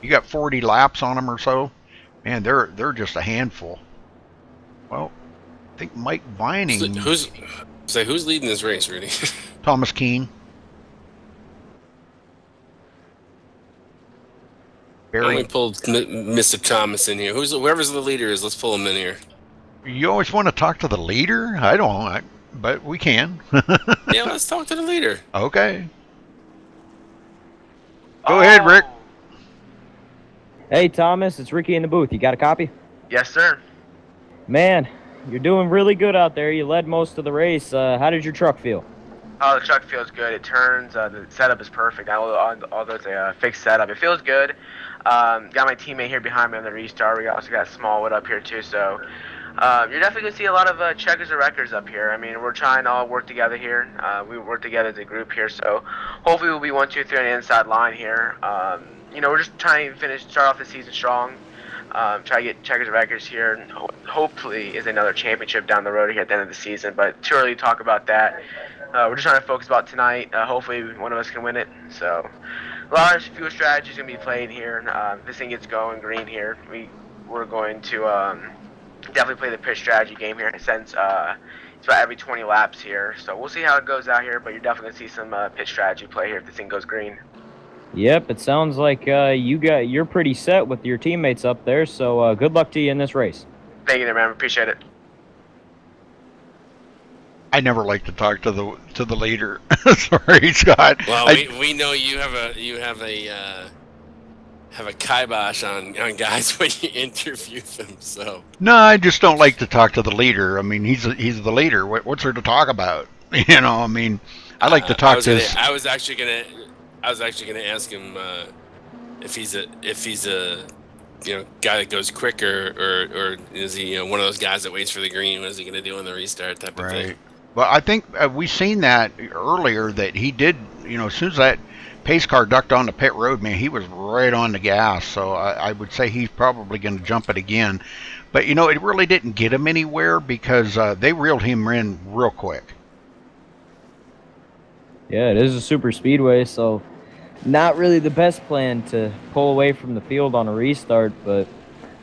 You got 40 laps on them or so, man, they're just a handful. Well, I think Mike Vining. Who's leading this race, Rudy? Thomas Keene. Let me pull Mr. Thomas in here. Whoever's the leader is, let's pull him in here. You always want to talk to the leader? I don't, but we can. Yeah, let's talk to the leader. Okay. Go ahead, Rick. Hey, Thomas, it's Ricky in the booth. You got a copy? Yes, sir. Man, you're doing really good out there. You led most of the race. How did your truck feel? Oh, the truck feels good. It turns. The setup is perfect. Although it's a fixed setup, it feels good. Got my teammate here behind me on the restart. We also got Smallwood up here too. So you're definitely gonna see a lot of checkers and wreckers up here. I mean, we're trying to all work together here. We work together as a group here. So hopefully we'll be 1, 2, 3 on the inside line here. We're just trying to start off the season strong. Try to get checkers and wreckers here. And hopefully is another championship down the road here at the end of the season. But too early to talk about that. We're just trying to focus about tonight. Hopefully one of us can win it. So a lot of fuel strategies going to be played here. This thing gets going green here. We're going to definitely play the pitch strategy game here since it's about every 20 laps here. So we'll see how it goes out here, but you're definitely going to see some pitch strategy play here if this thing goes green. Yep, it sounds like you're pretty set with your teammates up there, so good luck to you in this race. Thank you there, man. Appreciate it. I never like to talk to the leader. Sorry, Scott. Well, we know you have a kibosh on guys when you interview them. So No, I just don't like to talk to the leader. I mean, he's the leader. What's there to talk about? I mean, I like to talk to. I was actually gonna ask him if he's a guy that goes quicker or is he one of those guys that waits for the green? What is he gonna do on the restart type of thing? Well, I think we seen that earlier that he did. As soon as that pace car ducked on the pit road, man, he was right on the gas. So I would say he's probably going to jump it again. But it really didn't get him anywhere because they reeled him in real quick. Yeah, it is a super speedway, so not really the best plan to pull away from the field on a restart, but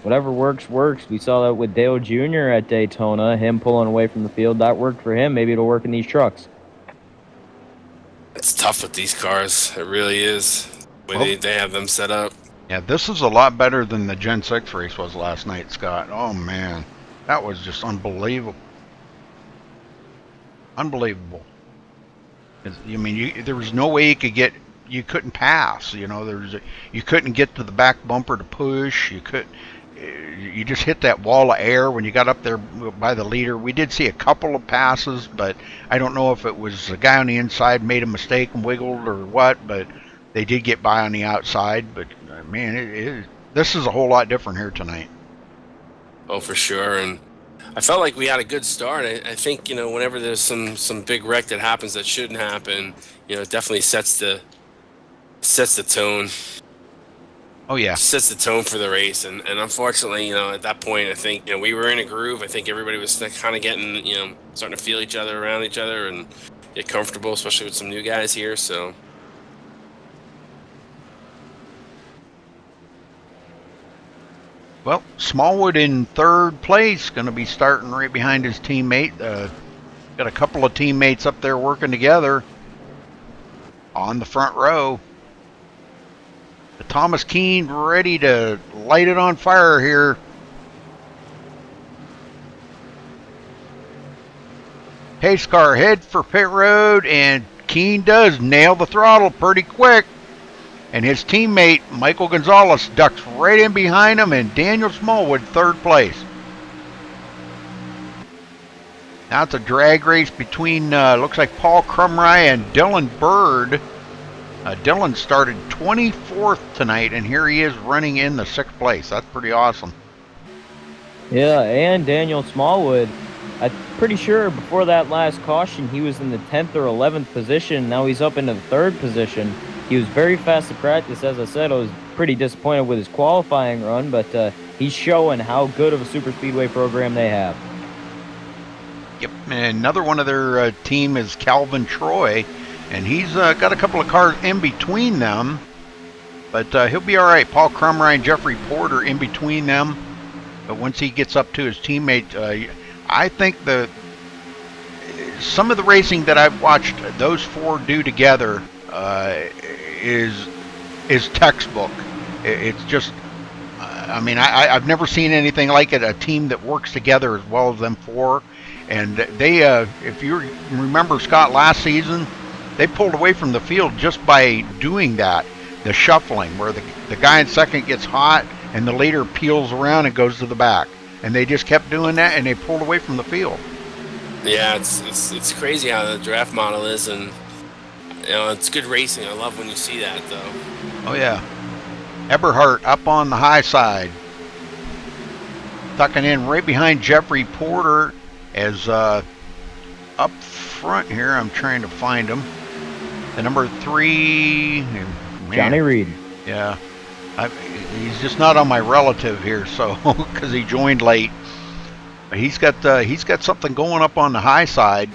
whatever works, works. We saw that with Dale Jr. at Daytona, him pulling away from the field. That worked for him. Maybe it'll work in these trucks. It's tough with these cars. It really is. The way they have them set up. Yeah, this is a lot better than the Gen 6 race was last night, Scott. Oh, man. That was just unbelievable. Unbelievable. I mean, there was no way you couldn't pass. You couldn't get to the back bumper to push. You just hit that wall of air when you got up there by the leader. We did see a couple of passes, but I don't know if it was the guy on the inside made a mistake and wiggled or what, but they did get by on the outside. But, man, this is a whole lot different here tonight. Oh, for sure. And I felt like we had a good start. I think, whenever there's some big wreck that happens that shouldn't happen, it definitely sets the tone. Oh, yeah. Sets the tone for the race. And unfortunately, at that point, I think, we were in a groove. I think everybody was kind of getting, starting to feel each other around each other and get comfortable, especially with some new guys here. So. Well, Smallwood in third place, going to be starting right behind his teammate. Got a couple of teammates up there working together on the front row. Thomas Keene ready to light it on fire here. Pace car head for pit road, and Keene does nail the throttle pretty quick. And his teammate, Michael Gonzalez, ducks right in behind him, and Daniel Smallwood, third place. Now it's a drag race between, looks like Paul Crumry and Dylan Bird. Dylan started 24th tonight, and here he is running in the 6th place. That's pretty awesome. Yeah, and Daniel Smallwood, I'm pretty sure before that last caution, he was in the 10th or 11th position. Now he's up into the 3rd position. He was very fast at practice. As I said, I was pretty disappointed with his qualifying run, but he's showing how good of a super speedway program they have. Yep, and another one of their team is Calvin Troy, and he's got a couple of cars in between them, but he'll be all right. Paul Crumry and Jeffrey Porter in between them, but once he gets up to his teammate, I think some of the racing that I've watched those four do together is textbook. It's just, I mean, I've never seen anything like it. A team that works together as well as them four, and they, if you remember Scott last season, they pulled away from the field just by doing that, the shuffling, where the guy in second gets hot and the leader peels around and goes to the back, and they just kept doing that, and they pulled away from the field. Yeah, it's crazy how the draft model is, and you know, it's good racing. I love when you see that, though. Oh yeah, Eberhardt up on the high side, tucking in right behind Jeffrey Porter. As up front here, I'm trying to find him. The number 3, man. Johnny Reed. Yeah, he's just not on my relative here, so because he joined late. But he's got something going up on the high side.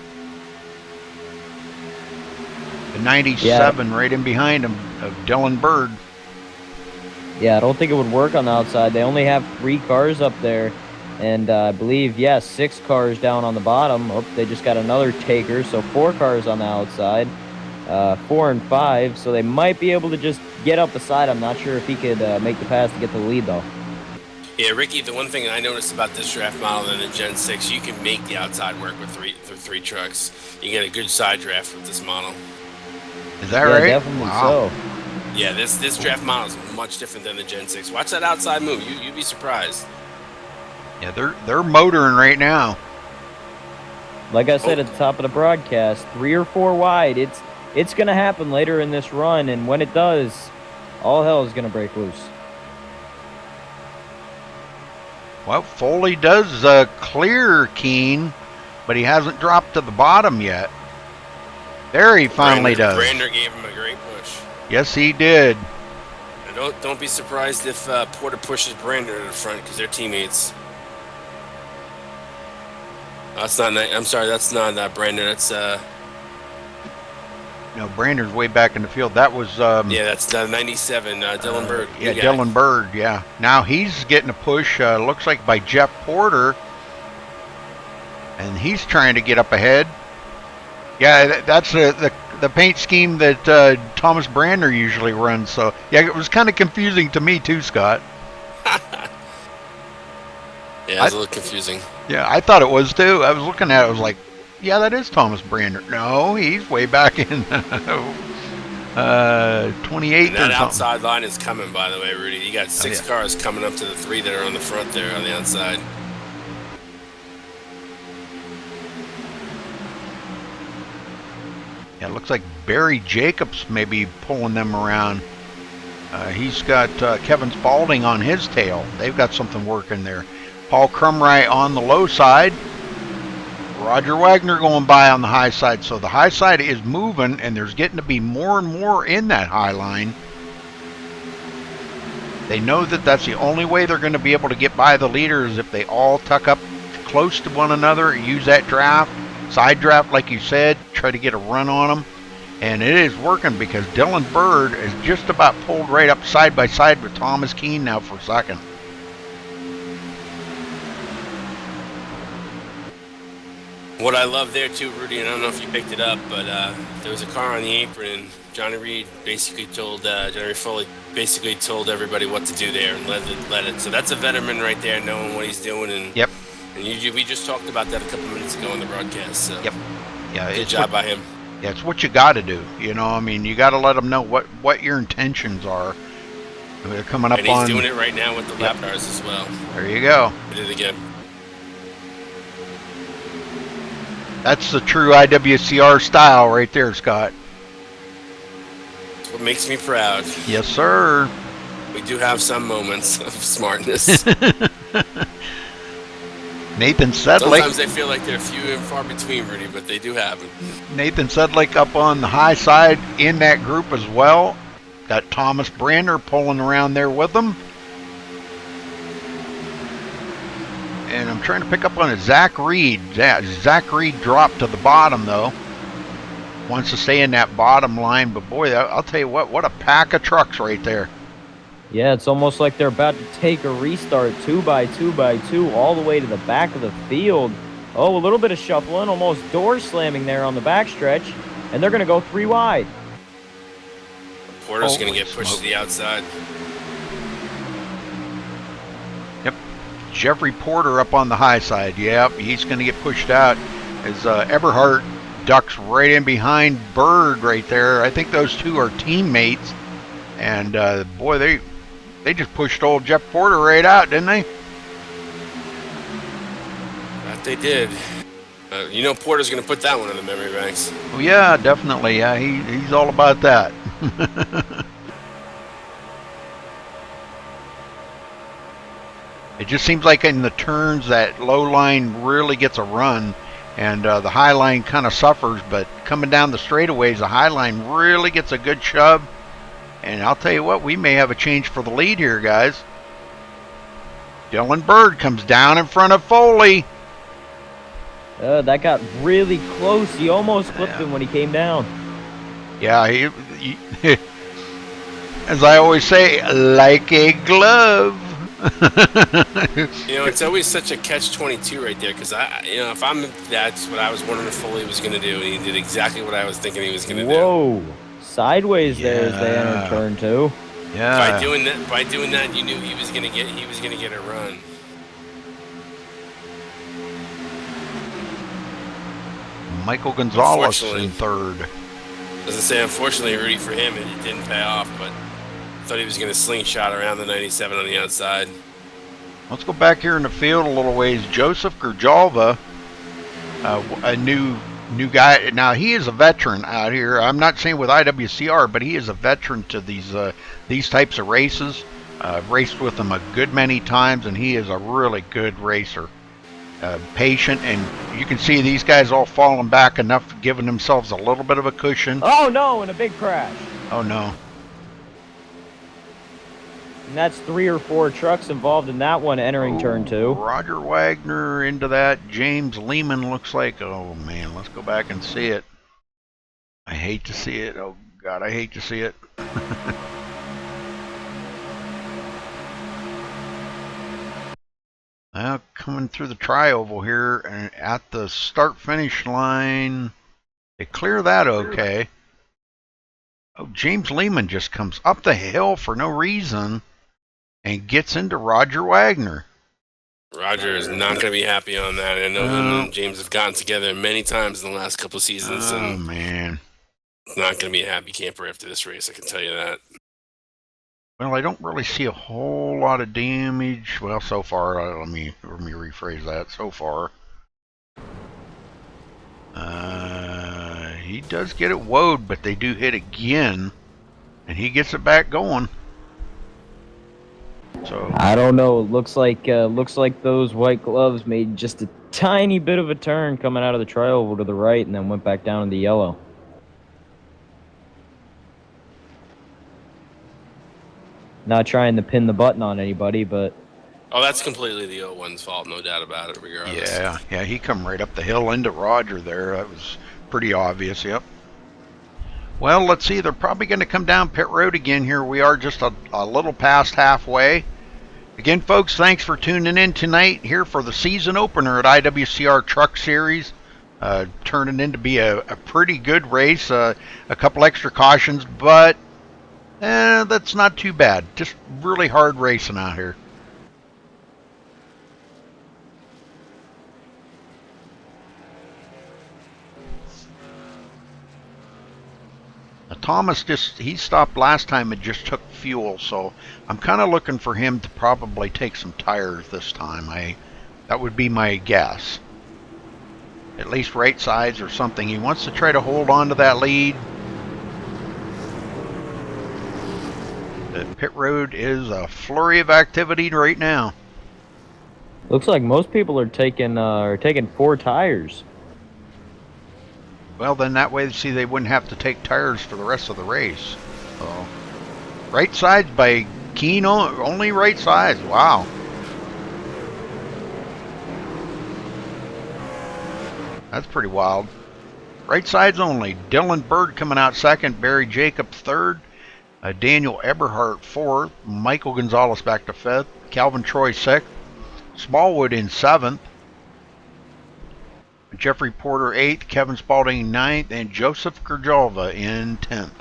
The 97 right in behind him of Dylan Bird. Yeah, I don't think it would work on the outside. They only have 3 cars up there, and I believe 6 cars down on the bottom. Oh, they just got another taker, so 4 cars on the outside, 4 and 5. So they might be able to just get up the side. I'm not sure if he could make the pass to get the lead though. Yeah, Ricky, the one thing I noticed about this draft model and the Gen 6, you can make the outside work with three trucks. You get a good side draft with this model. Is that right? Definitely wow. so. Yeah, this draft model is much different than the Gen 6. Watch that outside move. You'd be surprised. Yeah, they're motoring right now. Like I said at the top of the broadcast, 3 or 4 wide. It's going to happen later in this run, and when it does, all hell is going to break loose. Well, Foley does clear Keene, but he hasn't dropped to the bottom yet. There he finally does. Brander gave him a great push. Yes, he did. And don't be surprised if Porter pushes Brander to the front because they're teammates. That's not. I'm sorry, that's not Brander. That's No, Brander's way back in the field. That was yeah, that's 97. Dylan Bird. Yeah, Dylan Bird. Yeah. Now he's getting a push. Looks like by Jeff Porter, and he's trying to get up ahead. Yeah, that's the paint scheme that Thomas Brander usually runs. So yeah, it was kind of confusing to me too, Scott. Yeah, it's a little confusing. Yeah, I thought it was too. I was looking at it, I was like, yeah, that is Thomas Brander. No, he's way back in 28 and or something. that outside line is coming, by the way, Rudy. You got 6 cars coming up to the 3 that are on the front there on the outside. Yeah, it looks like Barry Jacobs may be pulling them around. He's got Kevin Spaulding on his tail. They've got something working there. Paul Crumry on the low side. Roger Wagner going by on the high side. So the high side is moving, and there's getting to be more and more in that high line. They know that that's the only way they're going to be able to get by the leaders if they all tuck up close to one another, use that draft, side draft like you said, try to get a run on them. And it is working because Dylan Bird is just about pulled right up side by side with Thomas Keene now for second. What I love there too, Rudy, and I don't know if you picked it up, but there was a car on the apron, and Johnny Reed basically told Johnny Foley basically told everybody what to do there and led it. So that's a veteran right there, knowing what he's doing. And yep. And we just talked about that a couple minutes ago on the broadcast. So yep. Yeah. Good job by him. Yeah, it's what you got to do. You know, I mean, you got to let them know what your intentions are. They're coming up and he's on. doing it right now with the Yep. lap bars as well. There you go. He did it again. That's the true IWCR style right there, Scott. That's what makes me proud. Yes, sir. We do have some moments of smartness. Nathan Sedlick. Sometimes they feel like they're few and far between, Rudy, but they do happen. Nathan Sedlick up on the high side in that group as well. Got Thomas Brander pulling around there with them. And I'm trying to pick up on it. Zach Reed. Zach Reed dropped to the bottom, though. Wants to stay in that bottom line. But, boy, I'll tell you what a pack of trucks right there. Yeah, it's almost like they're about to take a restart 2x2x2 all the way to the back of the field. Oh, a little bit of shuffling, almost door slamming there on the backstretch, and they're going to go 3 wide. Porter's going to get pushed to the outside. Yep. Jeffrey Porter up on the high side. Yep, he's going to get pushed out as Eberhardt ducks right in behind Bird right there. I think those two are teammates. And, boy, they just pushed old Jeff Porter right out, didn't they? That they did. You know Porter's going to put that one in the memory banks. Oh, yeah, definitely. Yeah, he's all about that. It just seems like in the turns that low line really gets a run, and the high line kind of suffers, but coming down the straightaways, the high line really gets a good shove. And I'll tell you what, we may have a change for the lead here, guys. Dylan Bird comes down in front of Foley. That got really close. He almost clipped him when he came down. Yeah, he as I always say, like a glove. You know, it's always such a catch-22 right there, because that's what I was wondering if Foley was going to do, and he did exactly what I was thinking he was going to do. Whoa. Sideways there as they entered turn 2. Yeah. By doing that, you knew he was gonna get a run. Michael Gonzalez in third. As I say, unfortunately, Rudy, for him, it didn't pay off, but I thought he was gonna slingshot around the 97 on the outside. Let's go back here in the field a little ways. Joseph Gurjalva, a new guy. Now, he is a veteran out here. I'm not saying with IWCR, but he is a veteran to these types of races. I've raced with him a good many times, and he is a really good racer. Patient, and you can see these guys all falling back enough, giving themselves a little bit of a cushion. Oh, no, and a big crash. Oh, no. And that's 3 or 4 trucks involved in that one entering turn 2. Roger Wagner into that. James Lehman looks like, oh man, let's go back and see it. I hate to see it. Oh God, I hate to see it. Now coming through the tri-oval here and at the start-finish line, they clear that okay. Oh, James Lehman just comes up the hill for no reason and gets into Roger Wagner. Roger is not going to be happy on that. I know him and James have gotten together many times in the last couple of seasons. Oh, man. It's not going to be a happy camper after this race, I can tell you that. Well, I don't really see a whole lot of damage. Well, so far, let me rephrase that. So far, he does get it woed, but they do hit again, and he gets it back going. So I don't know. Looks like those white gloves made just a tiny bit of a turn coming out of the tri-oval to the right, and then went back down in the yellow. Not trying to pin the button on anybody, but... Oh, that's completely the 01's fault, no doubt about it, regardless. Yeah, he come right up the hill into Roger there. That was pretty obvious, yep. Well, let's see. They're probably going to come down pit road again here. We are just a little past halfway. Again, folks, thanks for tuning in tonight here for the season opener at IWCR Truck Series. Turning in to be a pretty good race. A couple extra cautions, but that's not too bad. Just really hard racing out here. Thomas he stopped last time and just took fuel, so I'm kind of looking for him to probably take some tires this time. That would be my guess. At least right sides or something. He wants to try to hold on to that lead. The pit road is a flurry of activity right now. Looks like most people are taking 4 tires. Well, then that way, see, they wouldn't have to take tires for the rest of the race. So, right sides by Keen, only right sides. Wow. That's pretty wild. Right sides only. Dylan Bird coming out second. Barry Jacobs third. Daniel Eberhardt fourth. Michael Gonzalez back to fifth. Calvin Troy sixth. Smallwood in seventh. Jeffrey Porter 8th, Kevin Spalding 9th, and Joseph Gerjalva in 10th.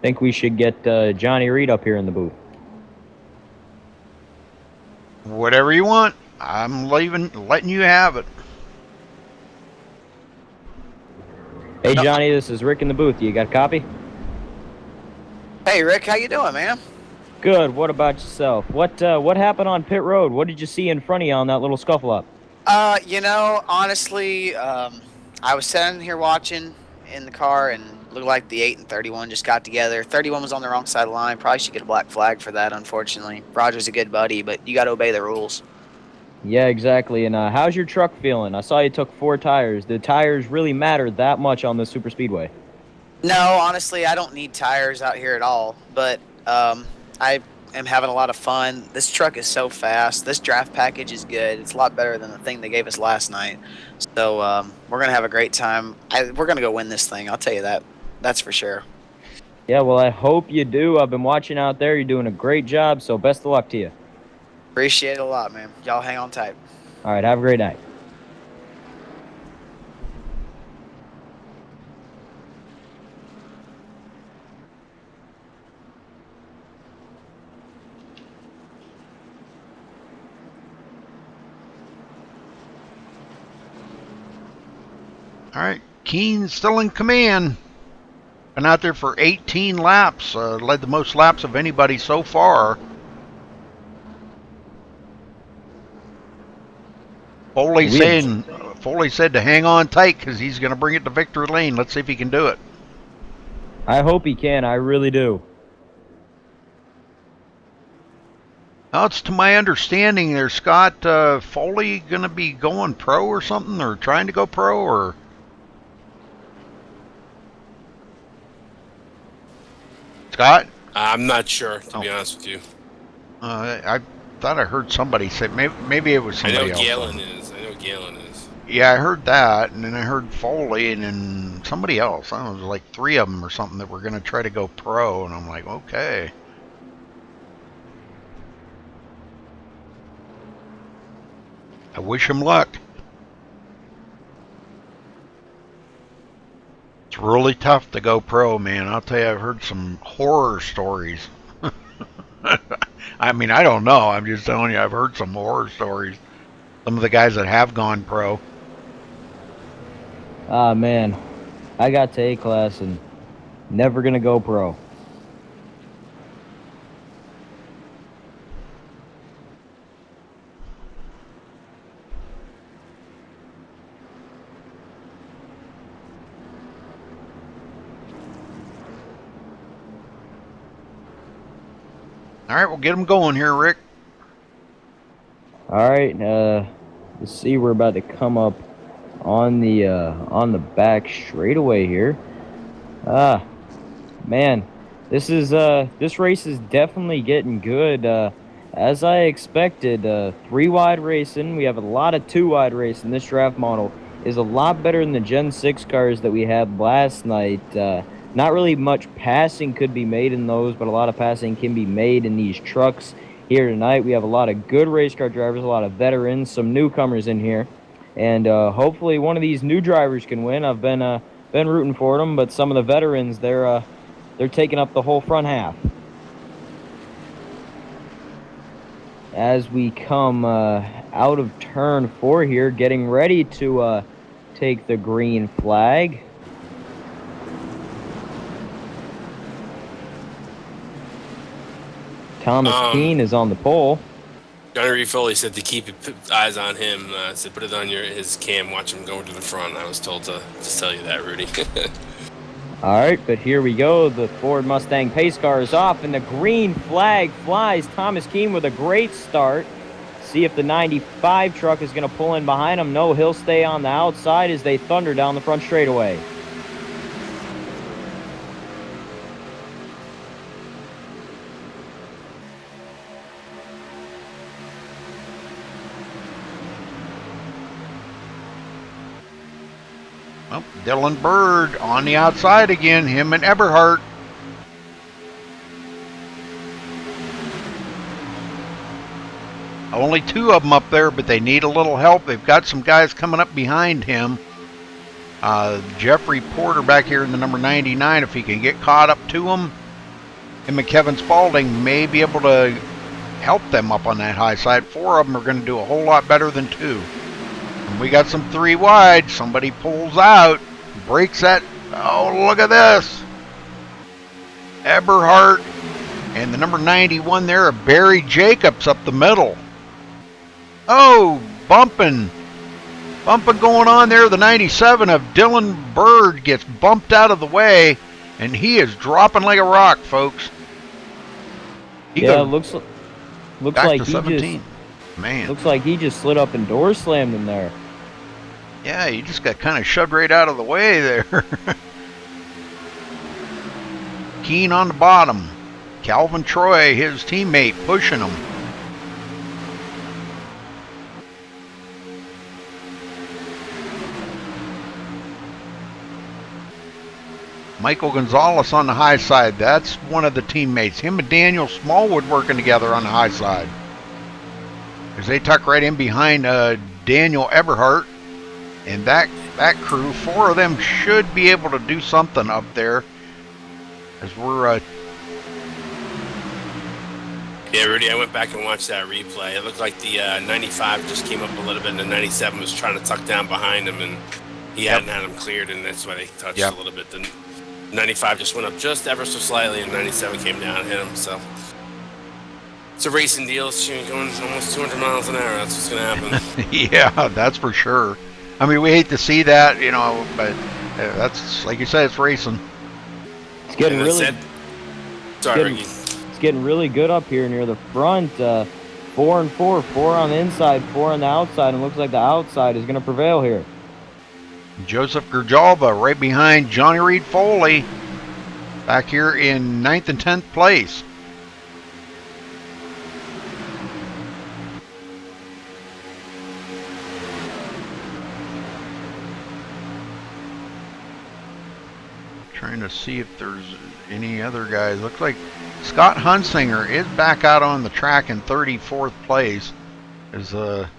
Think we should get Johnny Reed up here in the booth. Whatever you want. I'm letting you have it. Hey Johnny, this is Rick in the booth. You got a copy? Hey Rick, how you doing, man? Good. What about yourself? What happened on pit road? What did you see in front of you on that little scuffle up? Honestly, I was sitting here watching in the car and looked like the 8 and 31 just got together. 31 was on the wrong side of the line. Probably should get a black flag for that, unfortunately. Roger's a good buddy, but you got to obey the rules. Yeah, exactly. And how's your truck feeling? I saw you took 4 tires. Do tires really matter that much on the super speedway? No, honestly, I don't need tires out here at all. But I am having a lot of fun. This truck is so fast. This draft package is good. It's a lot better than the thing they gave us last night. So we're going to have a great time. We're going to go win this thing. I'll tell you that. That's for sure. Yeah, well, I hope you do. I've been watching out there. You're doing a great job, so best of luck to you. Appreciate it a lot, man. Y'all hang on tight. All right, have a great night. All right, Keen's still in command. Been out there for 18 laps. Led the most laps of anybody so far. Foley said to hang on tight because he's going to bring it to victory lane. Let's see if he can do it. I hope he can. I really do. Now, it's to my understanding there's Scott Foley going to be going pro or something, or trying to go pro, or... Scott? I'm not sure, to be honest with you. I thought I heard somebody say, maybe it was somebody else. I know Galen is. Yeah, I heard that, and then I heard Foley, and then somebody else. I don't know, it was like 3 of them or something that were going to try to go pro, and I'm like, okay. I wish him luck. It's really tough to go pro, man. I'll tell you, I've heard some horror stories. I mean, I don't know. I'm just telling you, I've heard some horror stories. Some of the guys that have gone pro. Ah, man. I got to A-class and never going to go pro. All right, we'll get them going here, Rick. All right, let's see. We're about to come up on the back straightaway here. Man, this race is definitely getting good. As I expected, 3-wide racing. We have a lot of 2-wide racing. This draft model is a lot better than the Gen 6 cars that we had last night. Not really much passing could be made in those, but a lot of passing can be made in these trucks. here tonight. We have a lot of good race car drivers, a lot of veterans, some newcomers in here. And hopefully one of these new drivers can win. I've been rooting for them, but some of the veterans, they're taking up the whole front half. As we come out of turn 4 here, getting ready to take the green flag. Thomas Keene is on the pole. Johnny Reed Foley said to keep eyes on him. Said put it on his cam, watch him go to the front. I was told to tell you that, Rudy. All right, but here we go. The Ford Mustang pace car is off, and the green flag flies. Thomas Keene with a great start. See if the 95 truck is going to pull in behind him. No, he'll stay on the outside as they thunder down the front straightaway. Well, Dylan Bird on the outside again, him and Eberhardt. Only 2 of them up there, but they need a little help. They've got some guys coming up behind him. Jeffrey Porter back here in the number 99, if he can get caught up to him. Him and Kevin Spalding may be able to help them up on that high side. 4 of them are going to do a whole lot better than 2. And we got some 3 wide. Somebody pulls out, breaks that. Oh, look at this. Eberhardt and the number 91 there, Barry Jacobs up the middle. Oh, bumping going on there. The 97 of Dylan Bird gets bumped out of the way, and he is dropping like a rock, folks. Yeah, looks like he 17. Man, looks like he just slid up and door slammed him there. Yeah, he just got kind of shoved right out of the way there. Keene on the bottom. Calvin Troy, his teammate, pushing him. Michael Gonzalez on the high side. That's one of the teammates. Him and Daniel Smallwood working together on the high side. As they tuck right in behind Daniel Eberhardt. And that crew, 4 of them should be able to do something up there. As we're... Yeah, Rudy, I went back and watched that replay. It looked like the 95 just came up a little bit, and the 97 was trying to tuck down behind him, and he hadn't had him cleared, and that's why they touched a little bit. The 95 just went up just ever so slightly, and 97 came down and hit him. So it's a racing deal. It's going almost 200 miles an hour. That's what's going to happen. Yeah, that's for sure. I mean, we hate to see that, but that's, like you said, it's racing. It's getting really... Sorry, Ricky. It's getting really good up here near the front. 4 and 4, 4 on the inside, 4 on the outside, and looks like the outside is going to prevail here. Joseph Gerjalva right behind Johnny Reed Foley, back here in 9th and 10th place. Trying to see if there's any other guys. Looks like Scott Hunsinger is back out on the track in 34th place as a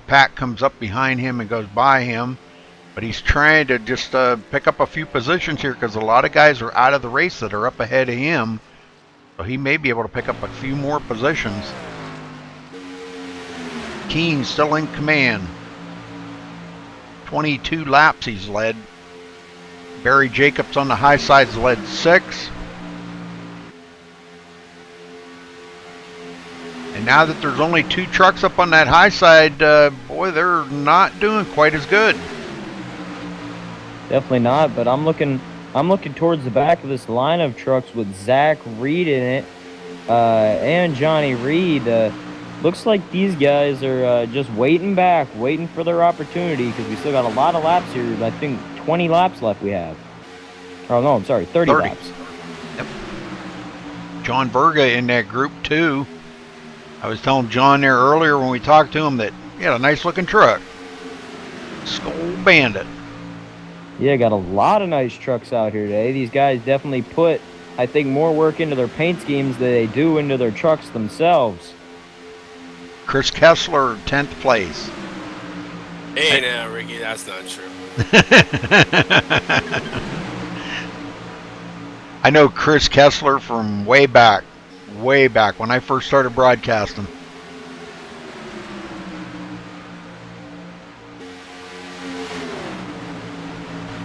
pack comes up behind him and goes by him. But he's trying to just pick up a few positions here because a lot of guys are out of the race that are up ahead of him. So he may be able to pick up a few more positions. Keene still in command. 22 laps he's led. Barry Jacobs on the high sides led 6. And now that there's only 2 trucks up on that high side, boy, they're not doing quite as good. Definitely not, but I'm looking towards the back of this line of trucks with Zach Reed in it and Johnny Reed. Looks like these guys are just waiting for their opportunity because we still got a lot of laps here. I think 20 laps left we have. Oh, no, I'm sorry, 30 laps. Yep. John Verga in that group, too. I was telling John there earlier when we talked to him that he had a nice-looking truck. Skull Bandit. Yeah, got a lot of nice trucks out here today. These guys definitely put, I think, more work into their paint schemes than they do into their trucks themselves. Chris Kessler, 10th place. Hey, now, Ricky, that's not true. I know Chris Kessler from way back when I first started broadcasting.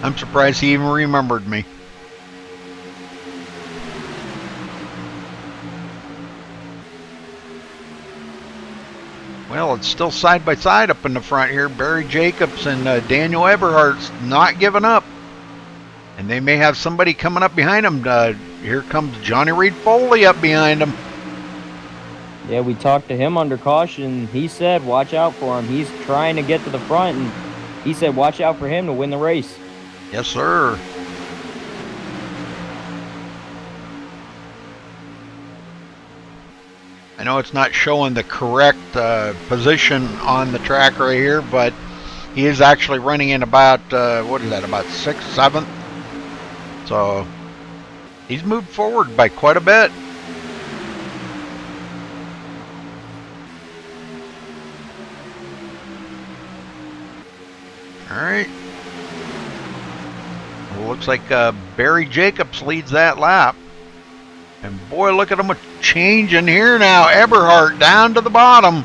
I'm surprised he even remembered me. Well, it's still side by side up in the front here. Barry Jacobs and Daniel Eberhardt's not giving up. And they may have somebody coming up behind them. Here comes Johnny Reed Foley up behind him. Yeah, we talked to him under caution. He said, watch out for him. He's trying to get to the front, and he said, watch out for him to win the race. Yes, sir. I know it's not showing the correct position on the track right here, but he is actually running in about, what is that, about 6th, 7th? So he's moved forward by quite a bit. All right. Well, looks like Barry Jacobs leads that lap. And boy, look at him changing here now. Eberhardt down to the bottom.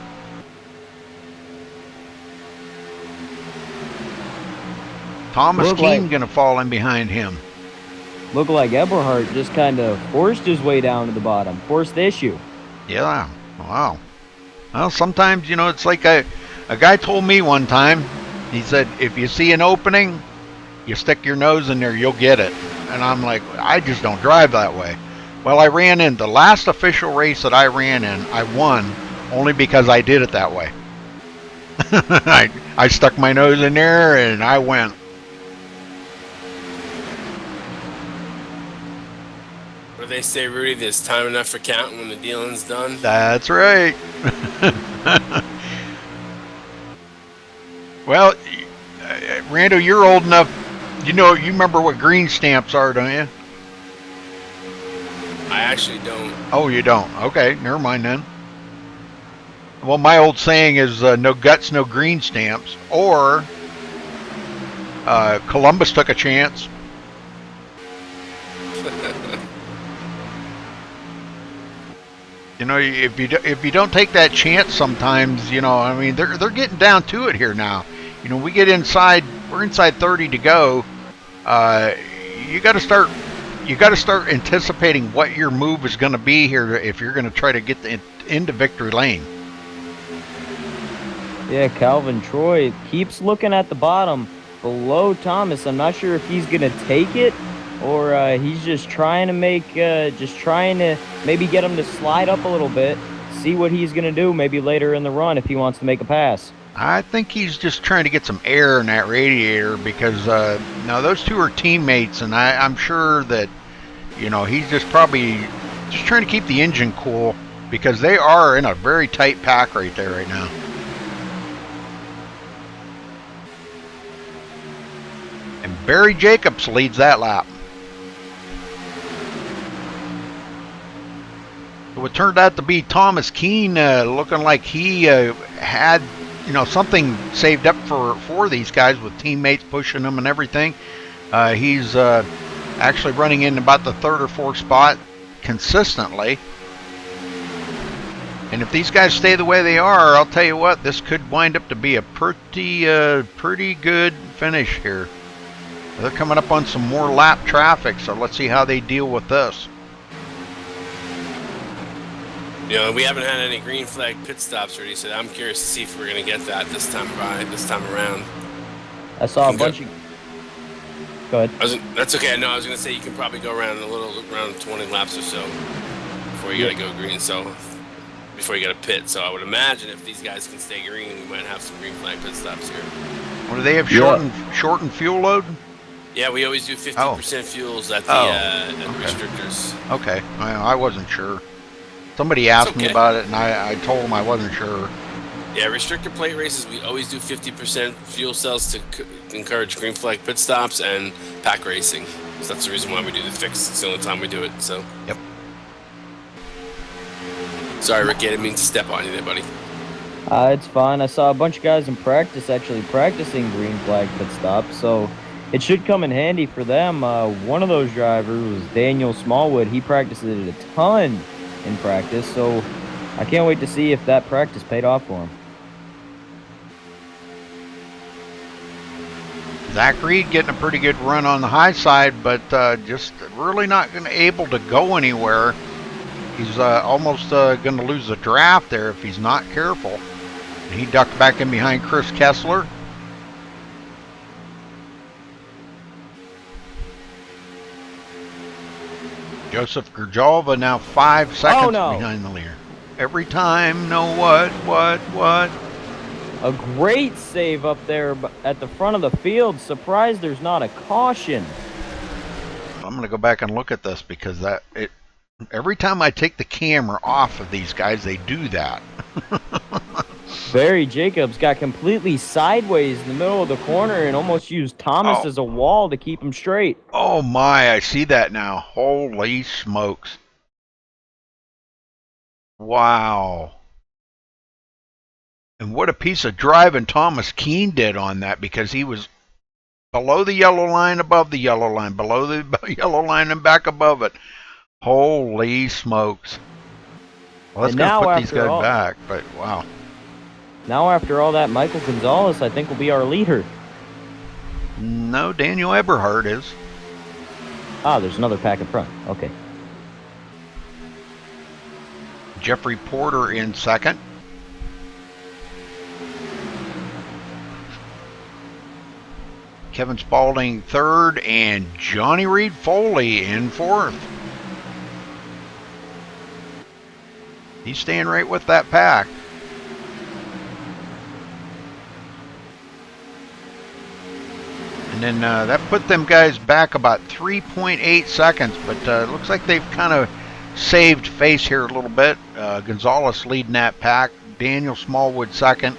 Thomas Keene going to fall in behind him. Looked like Eberhardt just kind of forced his way down to the bottom. Forced the issue. Yeah. Wow. Well, sometimes, you know, it's like a guy told me one time. He said, if you see an opening, you stick your nose in there, you'll get it. And I'm like, I just don't drive that way. Well, I ran in the last official race that I ran in. I won only because I did it that way. I stuck my nose in there and I went. What do they say, Rudy? There's time enough for counting when the dealing's done? That's right. Well, Rando, you're old enough. You remember what green stamps are, don't you? I actually don't. Oh, you don't? Okay, never mind then. Well, my old saying is no guts, no green stamps. Or Columbus took a chance. You know, if you don't take that chance sometimes, you know, I mean, they're getting down to it here now. You know, we're inside 30 to go. You got to start anticipating what your move is going to be here if you're going to try to get into victory lane. Yeah, Calvin Troy keeps looking at the bottom below Thomas. I'm not sure if he's going to take it or he's just trying to maybe get him to slide up a little bit, see what he's going to do maybe later in the run if he wants to make a pass. I think he's just trying to get some air in that radiator because now those two are teammates, and I'm sure that, you know, he's just probably just trying to keep the engine cool because they are in a very tight pack right there right now. And Barry Jacobs leads that lap. So it turned out to be Thomas Keene looking like he had, you know, something saved up for these guys with teammates pushing them and everything. He's actually running in about the 3rd or 4th spot consistently. And if these guys stay the way they are, I'll tell you what, this could wind up to be a pretty good finish here. They're coming up on some more lap traffic, so let's see how they deal with this. You know, we haven't had any green flag pit stops already, so I'm curious to see if we're going to get that this time around. I saw a bunch of... Go ahead. That's okay. No, I was going to say you can probably go around around 20 laps or so before you got to go green. So before you got to pit. So I would imagine if these guys can stay green, we might have some green flag pit stops here. Well, do they have shortened fuel load? Yeah, we always do 50% fuels at the at restrictors. Okay, I wasn't sure. Somebody asked me about it, and I told them I wasn't sure. Yeah, restrictor plate races, we always do 50% fuel cells to encourage green flag pit stops and pack racing. So that's the reason why we do the fix. It's the only time we do it. So. Yep. Sorry, Ricky, I didn't mean to step on you there, buddy. It's fine. I saw a bunch of guys in practice actually practicing green flag pit stops, so it should come in handy for them. One of those drivers was Daniel Smallwood. He practices it a ton in practice, so I can't wait to see if that practice paid off for him. Zach Reed getting a pretty good run on the high side, but just really not able to go anywhere. He's almost going to lose the draft there if he's not careful. He ducked back in behind Chris Kessler. Joseph Gurjalva now 5 seconds behind the leader. Every time, what? A great save up there at the front of the field. Surprised there's not a caution. I'm going to go back and look at this because every time I take the camera off of these guys, they do that. Barry Jacobs got completely sideways in the middle of the corner and almost used Thomas as a wall to keep him straight. Oh my, I see that now. Holy smokes. Wow. And what a piece of driving Thomas Keene did on that, because he was below the yellow line, above the yellow line, below the yellow line, and back above it. Holy smokes. Well, that's going to put these guys back, but wow. Now after all that, Michael Gonzalez, I think, will be our leader. No, Daniel Eberhard is. Ah, there's another pack in front. Okay. Jeffrey Porter in second. Kevin Spaulding third, and Johnny Reed Foley in fourth. He's staying right with that pack. And then that put them guys back about 3.8 seconds, but it looks like they've kind of saved face here a little bit. Gonzalez leading that pack, Daniel Smallwood second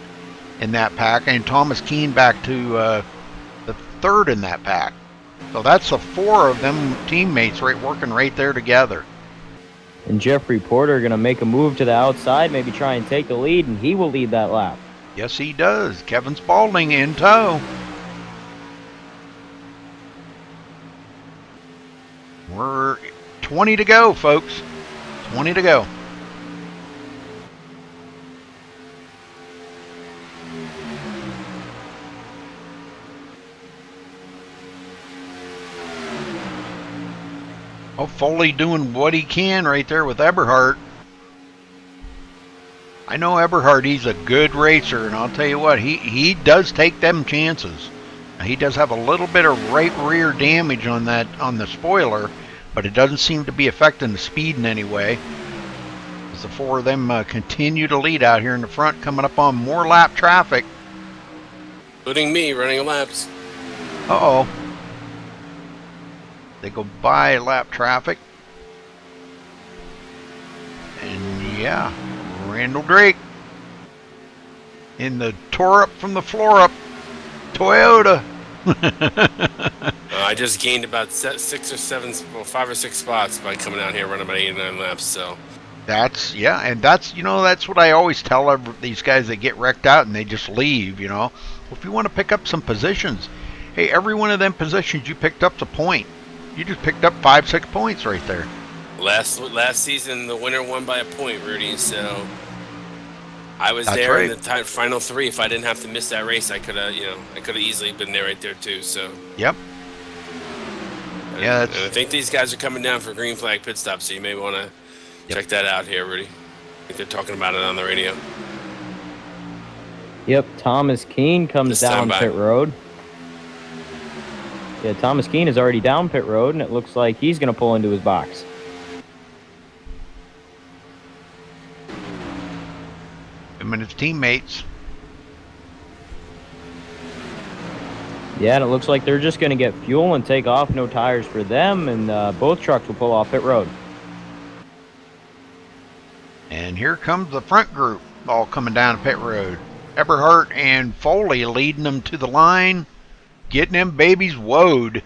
in that pack, and Thomas Keene back to the third in that pack. So that's the four of them teammates working right there together. And Jeffrey Porter going to make a move to the outside, maybe try and take the lead, and he will lead that lap. Yes, he does. Kevin Spaulding in tow. We're 20 to go, folks. 20 to go. Oh, Foley doing what he can right there with Eberhard. I know Eberhard, he's a good racer, and I'll tell you what, he does take them chances. He does have a little bit of right rear damage on the spoiler, but it doesn't seem to be affecting the speed in any way. As the four of them continue to lead out here in the front, coming up on more lap traffic. Including me running laps. Uh-oh. They go by lap traffic. And yeah, Randall Drake in the tore up from the floor up Toyota. I just gained about 5 or 6 spots by coming out here running about 89 laps. So that's that's what I always tell these guys that get wrecked out and they just leave. If you want to pick up some positions, hey, every one of them positions you picked up's a point. You just picked up 5-6 points right there. Last season, the winner won by a point, Rudy. So I was there in the final 3. If I didn't have to miss that race, I could have easily been there right there too. So yep. And I think these guys are coming down for green flag pit stop, so you may want to check that out here, Rudy. I think they're talking about it on the radio. Yep, Thomas Keene comes down pit road. Yeah, Thomas Keene is already down pit road, and it looks like he's going to pull into his box. Him and his teammates. Yeah, and it looks like they're just going to get fuel and take off. No tires for them, and both trucks will pull off pit road. And here comes the front group, all coming down pit road. Eberhard and Foley leading them to the line, getting them babies woed.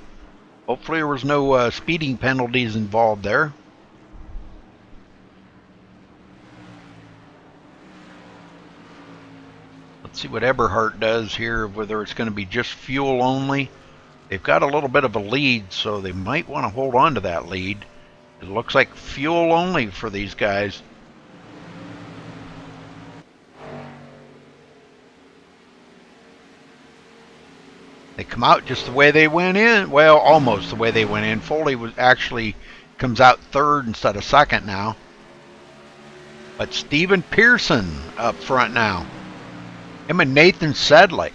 Hopefully there was no speeding penalties involved there. Let's see what Eberhardt does here, whether it's going to be just fuel only. They've got a little bit of a lead, so they might want to hold on to that lead. It looks like fuel only for these guys. They come out just the way they went in. Well, almost the way they went in. Foley actually comes out third instead of second now. But Stephen Pearson up front now. Him and Nathan Sedlick.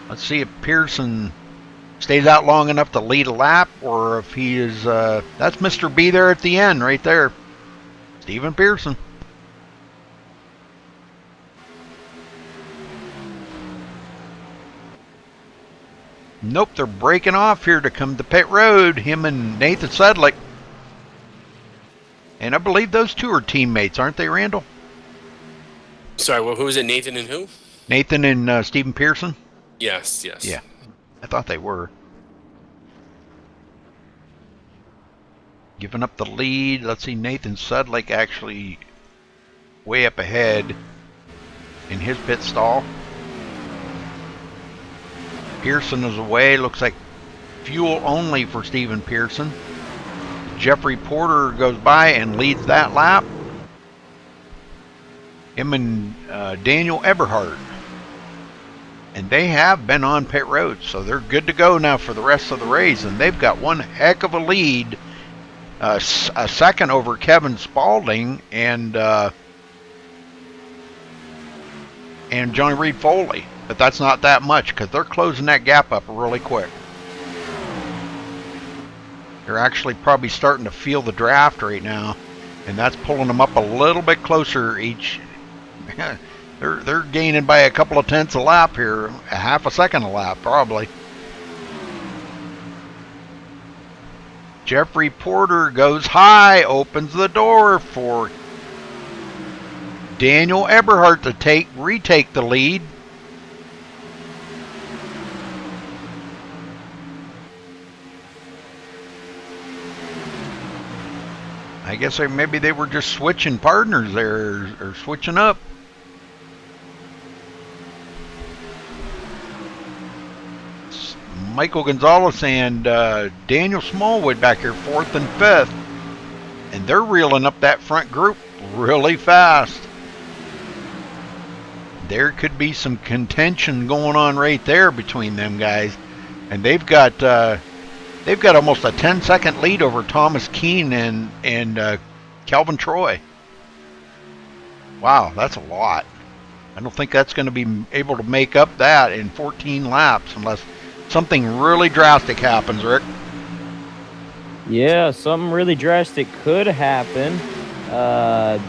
Let's see if Pearson stays out long enough to lead a lap, or if he is, that's Mr. B there at the end, right there. Stephen Pearson. Nope, they're breaking off here to come to pit road, him and Nathan Sedlick. And I believe those two are teammates, aren't they, Randall? Sorry, well, who is it, Nathan and who? Nathan and Stephen Pearson? Yes, yes. Yeah, I thought they were. Giving up the lead. Let's see, Nathan Sedlick actually way up ahead in his pit stall. Pearson is away. Looks like fuel only for Stephen Pearson. Jeffrey Porter goes by and leads that lap. Him and Daniel Eberhardt. And they have been on pit road, so they're good to go now for the rest of the race. And they've got one heck of a lead, a second over Kevin Spaulding and Johnny Reed Foley. But that's not that much, because they're closing that gap up really quick. They're actually probably starting to feel the draft right now, and that's pulling them up a little bit closer each. They're gaining by a couple of tenths a lap here, a half a second a lap probably. Jeffrey Porter goes high, opens the door for Daniel Eberhardt to retake the lead. I guess maybe they were just switching partners there, or switching up. Michael Gonzalez and Daniel Smallwood back here, 4th and 5th. And they're reeling up that front group really fast. There could be some contention going on right there between them guys. And they've got almost a 10-second lead over Thomas Keene and Calvin Troy. Wow, that's a lot. I don't think that's going to be able to make up that in 14 laps unless something really drastic happens, Rick. Yeah, something really drastic could happen.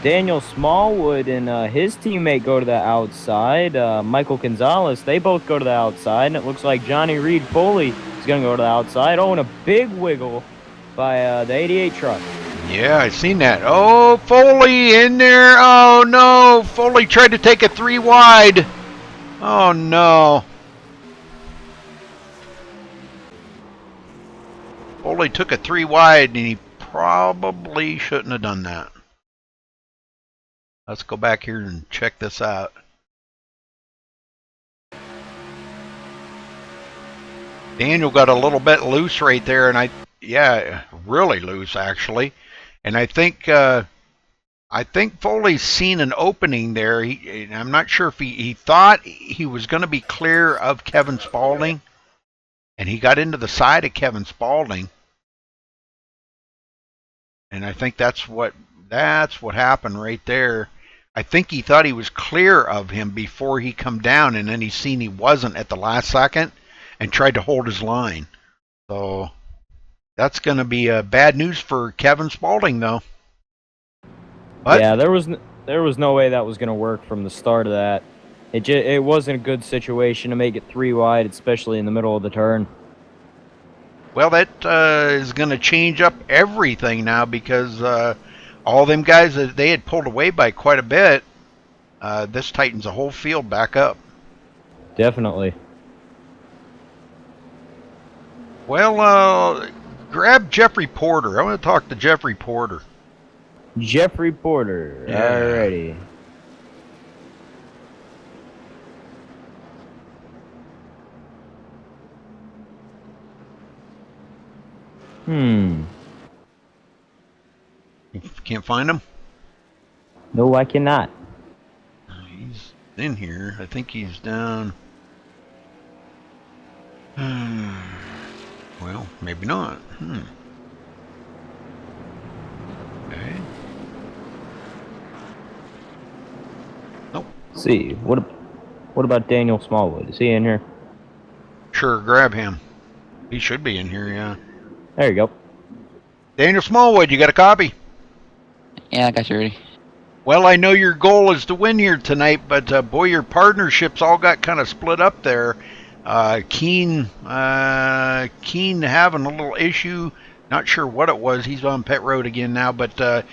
Daniel Smallwood and his teammate go to the outside. Michael Gonzalez, they both go to the outside. And it looks like Johnny Reed Foley is going to go to the outside. Oh, and a big wiggle by the 88 truck. Yeah, I seen that. Oh, Foley in there. Oh, no. Foley tried to take a 3 wide. Oh, no. Foley took a 3 wide, and he probably shouldn't have done that. Let's go back here and check this out. Daniel got a little bit loose right there, and yeah, really loose actually. And I think Foley's seen an opening there. I'm not sure if he thought he was going to be clear of Kevin Spaulding, and he got into the side of Kevin Spaulding. And I think that's what happened right there. I think he thought he was clear of him before he come down, and then he seen he wasn't at the last second and tried to hold his line. So that's going to be bad news for Kevin Spaulding, though. But, yeah, there was no way that was going to work from the start of that. It wasn't a good situation to make it 3 wide, especially in the middle of the turn. Well, that is going to change up everything now, because all them guys that they had pulled away by quite a bit, this tightens the whole field back up. Definitely. Well, grab Jeffrey Porter. I want to talk to Jeffrey Porter. Jeffrey Porter. Yeah. Alrighty. Hmm. You can't find him? No, I cannot. He's in here. I think he's down. Well, maybe not. Okay. Nope. Let's see. What about Daniel Smallwood? Is he in here? Sure, grab him. He should be in here, yeah. There you go. Daniel Smallwood, you got a copy? Yeah, I got you ready. Well, I know your goal is to win here tonight, but boy, your partnerships all got kind of split up there. Keen having a little issue. Not sure what it was. He's on pit road again now, but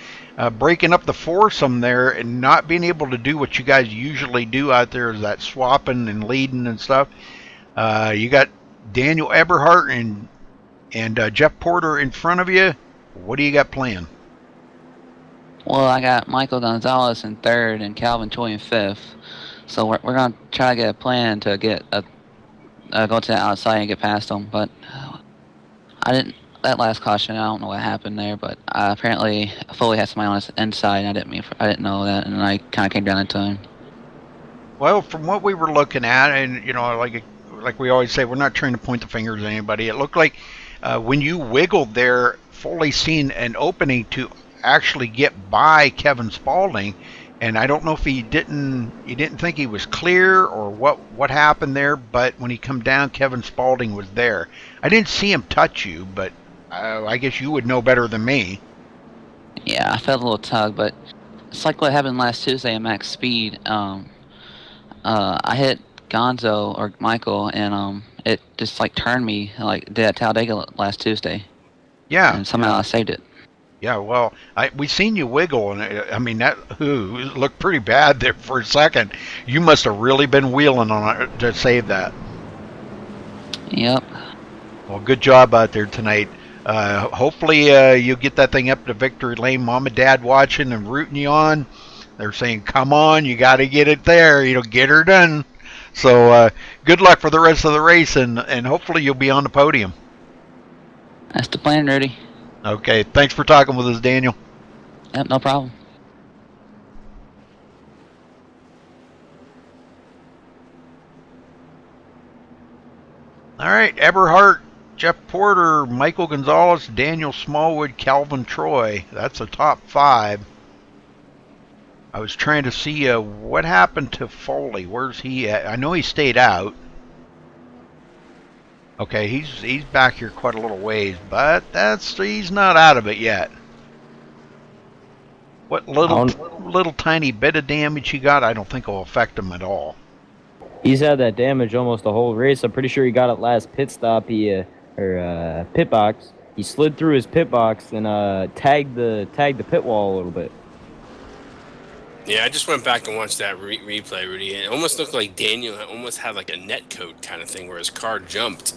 breaking up the foursome there and not being able to do what you guys usually do out there is that swapping and leading and stuff. You got Daniel Eberhardt and Jeff Porter in front of you. What do you got planned? Well, I got Michael Gonzalez in third and Calvin Choi in fifth. So we're gonna try to get a plan to get go to the outside and get past them. But I didn't. That last caution, I don't know what happened there, but apparently Foley had somebody on his inside. And I didn't know that, and I kind of came down into him. Well, from what we were looking at, and like we always say, we're not trying to point the fingers at anybody. It looked like when you wiggled there, Foley seen an opening to actually get by Kevin Spaulding, and I don't know if he didn't think he was clear or what happened there, but when he come down, Kevin Spaulding was there. I didn't see him touch you, but I guess you would know better than me. Yeah, I felt a little tug, but it's like what happened last Tuesday in Max Speed. I hit Gonzo or Michael, and it just like turned me like did at Talladega last Tuesday. Yeah, and somehow I saved it. Yeah, well, we seen you wiggle, and I mean that looked pretty bad there for a second. You must have really been wheeling on it to save that. Yep. Well, good job out there tonight. Hopefully you'll get that thing up to victory lane. Mom and Dad watching and rooting you on. They're saying, "Come on, you got to get it there. Get her done." So good luck for the rest of the race, and hopefully you'll be on the podium. That's the plan, Rudy. Okay, thanks for talking with us, Daniel. Yep, no problem. All right, Eberhardt, Jeff Porter, Michael Gonzalez, Daniel Smallwood, Calvin Troy. That's a top 5. I was trying to see what happened to Foley. Where's he at? I know he stayed out. Okay, he's back here quite a little ways, but he's not out of it yet. What little tiny bit of damage he got, I don't think will affect him at all. He's had that damage almost the whole race. I'm pretty sure he got it last pit stop. Or pit box. He slid through his pit box and tagged the pit wall a little bit. Yeah, I just went back and watched that replay, Rudy. It almost looked like Daniel almost had like a net code kind of thing where his car jumped.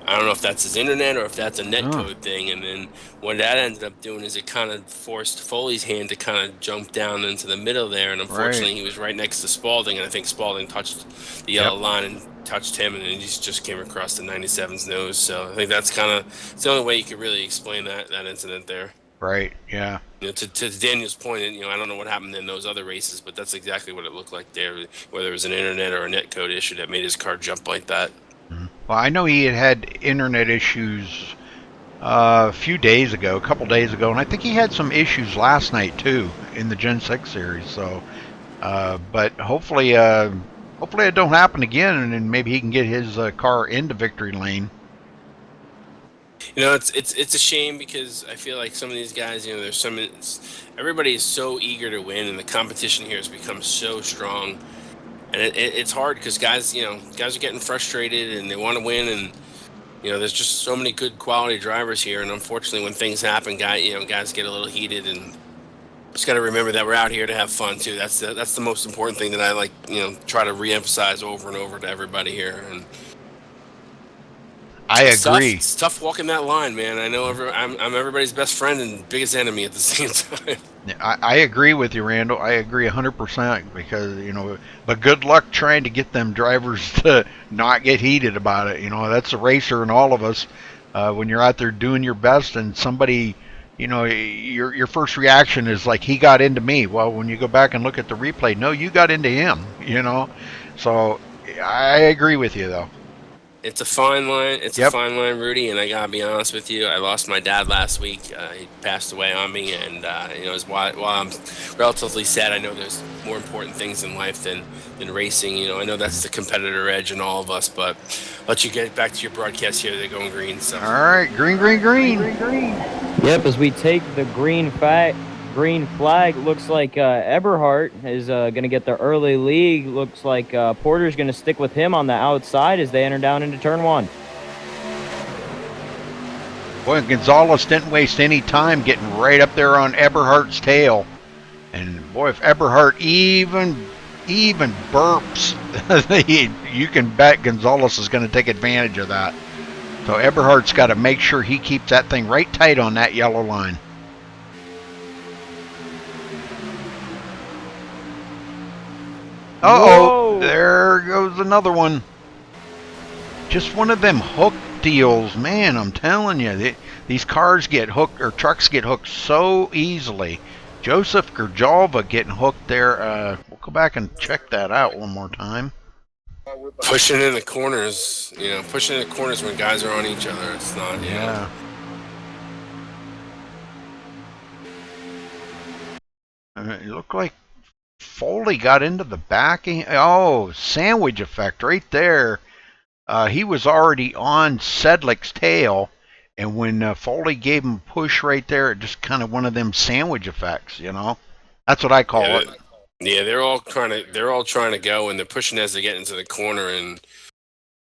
I don't know if that's his internet or if that's a net code thing. And then what that ended up doing is it kind of forced Foley's hand to kind of jump down into the middle there. And unfortunately, he was right next to Spaulding. And I think Spaulding touched the yellow line and touched him. And then he just came across the 97's nose. So I think that's it's the only way you could really explain that incident there. Right, yeah. To Daniel's point, I don't know what happened in those other races, but that's exactly what it looked like there, whether it was an internet or a netcode issue that made his car jump like that. Well, I know he had internet issues a couple days ago, and I think he had some issues last night too in the Gen 6 series. So, but hopefully it don't happen again, and then maybe he can get his car into victory lane. It's a shame because I feel like some of these guys, everybody is so eager to win, and the competition here has become so strong, and it's hard because guys are getting frustrated and they want to win, and there's just so many good quality drivers here, and unfortunately, when things happen, guys get a little heated, and just got to remember that we're out here to have fun too. That's the most important thing that I try to reemphasize over and over to everybody here. And I agree. It's tough walking that line, man. I know I'm everybody's best friend and biggest enemy at the same time. I agree with you, Randall. I agree 100% because, but good luck trying to get them drivers to not get heated about it. That's a racer in all of us. when you're out there doing your best and somebody, your first reaction is like, he got into me. Well, when you go back and look at the replay, no, you got into him. So I agree with you though. It's a fine line. It's a Yep. fine line, Rudy. And I gotta be honest with you. I lost my dad last week. He passed away on me, and while I'm relatively sad, I know there's more important things in life than racing. I know that's the competitor edge in all of us. But let you get back to your broadcast here. They're going green. So. All right, green, green, green. Yep, as we take the green flag, looks like Eberhardt is going to get the early lead. Looks like Porter's going to stick with him on the outside as they enter down into turn 1. Boy, Gonzalez didn't waste any time getting right up there on Eberhardt's tail. And boy, if Eberhardt even burps, you can bet Gonzalez is going to take advantage of that. So Eberhardt's got to make sure he keeps that thing right tight on that yellow line. Uh-oh, there goes another one. Just one of them hook deals, man, I'm telling you. These cars get hooked, or trucks get hooked so easily. Joseph Gerjalva getting hooked there. We'll go back and check that out one more time. Pushing in the corners, pushing in the corners when guys are on each other. It's not, Yeah. It looked like Foley got into the backing. Oh, sandwich effect right there. He was already on Sedlick's tail, and when Foley gave him a push right there, it just kind of one of them sandwich effects, That's what I call it. Yeah, they're all trying to go, and they're pushing as they get into the corner, and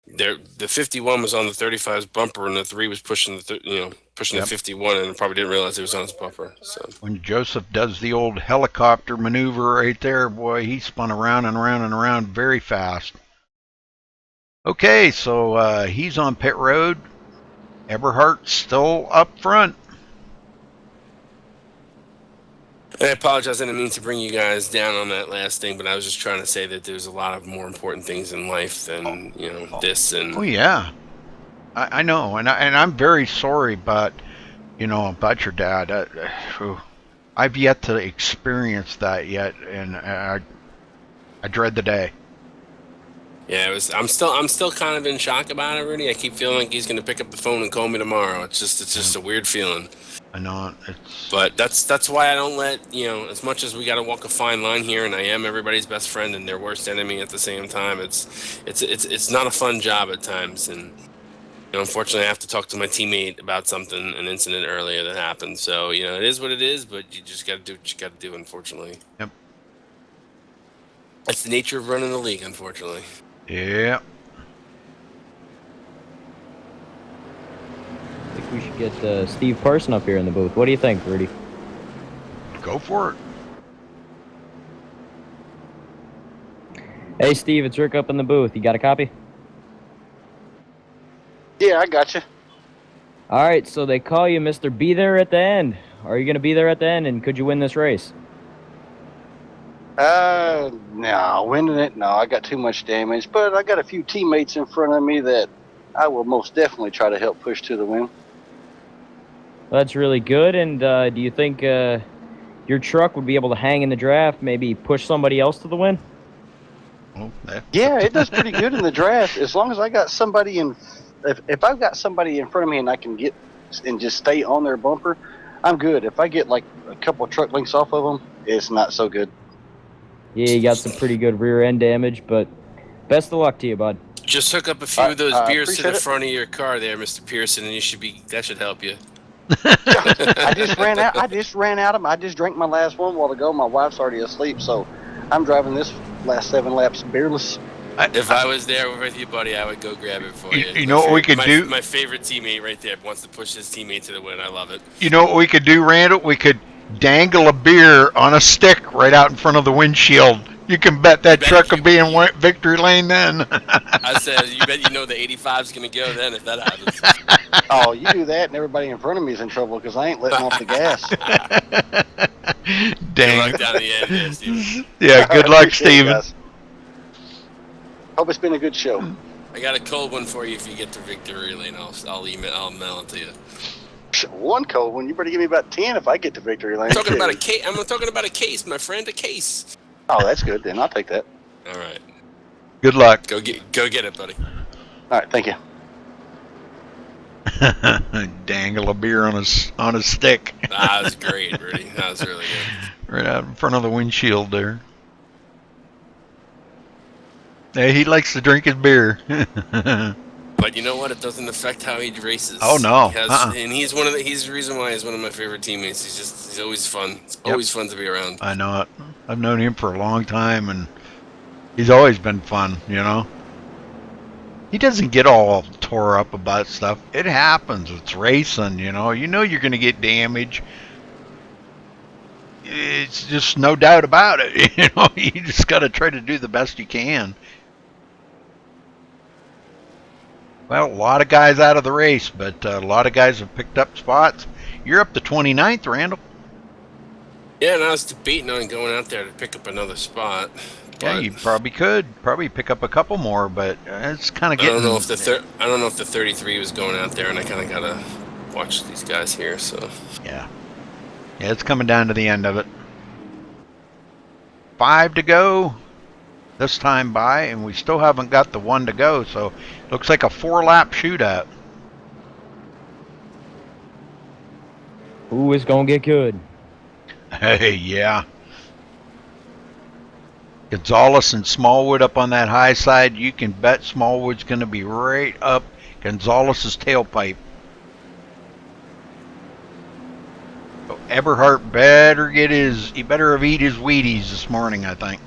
the 51 was on the 35's bumper, and the 3 was pushing the 51, and probably didn't realize it was on his bumper. So when Joseph does the old helicopter maneuver right there, boy, he spun around and around and around very fast. Okay, so he's on pit road. Eberhardt still up front. I apologize. I didn't mean to bring you guys down on that last thing, but I was just trying to say that there's a lot of more important things in life than this. And oh yeah, I know, and I'm very sorry, but about your dad. I've yet to experience that yet, and I dread the day. Yeah, I'm still kind of in shock about it, Rudy. I keep feeling like he's going to pick up the phone and call me tomorrow. It's just a weird feeling. I know but that's why I don't let as much as we got to walk a fine line here, and I am everybody's best friend and their worst enemy at the same time. It's not a fun job at times, and unfortunately I have to talk to my teammate about an incident earlier that happened. So it is what it is, but you just got to do what you got to do. Unfortunately, yep, that's the nature of running the league. Unfortunately, yeah. I think we should get Steve Parson up here in the booth. What do you think, Rudy? Go for it. Hey, Steve, it's Rick up in the booth. You got a copy? Yeah, I got you. All right, so they call you Mr. Be There at the end. Are you going to be there at the end, and could you win this race? No, winning it, no. I got too much damage, but I got a few teammates in front of me that I will most definitely try to help push to the win. Well, that's really good. And do you think your truck would be able to hang in the draft, maybe push somebody else to the win? Yeah, it does pretty good in the draft. As long as I got somebody if I've got somebody in front of me and I can get and just stay on their bumper, I'm good. If I get like a couple of truck lengths off of them, it's not so good. Yeah, you got some pretty good rear end damage, but best of luck to you, bud. Just hook up a few of those beers to the front of your car there, Mr. Pearson, and that should help you. I just ran out of them. I just drank my last one a while ago. My wife's already asleep, so I'm driving this last 7 laps beerless. If I was there with you, buddy, I would go grab it for you. You know what we could do? My favorite teammate right there wants to push his teammate to the win. I love it. You know what we could do, Randall? We could dangle a beer on a stick right out in front of the windshield. You can bet that truck will be in victory lane then. I said, you bet the 85's going to go then if that happens. Oh, you do that and everybody in front of me is in trouble because I ain't letting off the gas. Dang. Good luck down the end there, Steven. Yeah, good luck, Steven. Hope it's been a good show. I got a cold one for you if you get to victory lane. I'll mail it to you. One cold one. You better give me about 10 if I get to victory lane. I'm talking about a case. I'm talking about a case, my friend. A case. Oh, that's good. Then I'll take that. All right. Good luck. Go get it, buddy. All right, thank you. Dangle a beer on a stick. That was great, Rudy. That was really good. Right out in front of the windshield there. Hey, he likes to drink his beer. But you know what? It doesn't affect how he races. Oh no! And he's the reason why he's one of my favorite teammates. He's always fun. It's always fun to be around. I know it. I've known him for a long time, and he's always been fun. You know. He doesn't get all tore up about stuff. It happens. It's racing. You know you're going to get damage. It's just no doubt about it. You know, you just got to try to do the best you can. Well, a lot of guys out of the race, but a lot of guys have picked up spots. You're up to 29th, Randall. Yeah, and I was debating on going out there to pick up another spot. Yeah, you probably could. Probably pick up a couple more, but it's kind of getting... I don't know if the 33 was going out there, and I kind of gotta watch these guys here. So yeah, it's coming down to the end of it. 5 to go this time by, and we still haven't got the 1 to go. So looks like a 4-lap shootout. Who is gonna get good? Hey, yeah. Gonzalez and Smallwood up on that high side. You can bet Smallwood's going to be right up Gonzalez's tailpipe. So Eberhardt better he better have eat his Wheaties this morning, I think.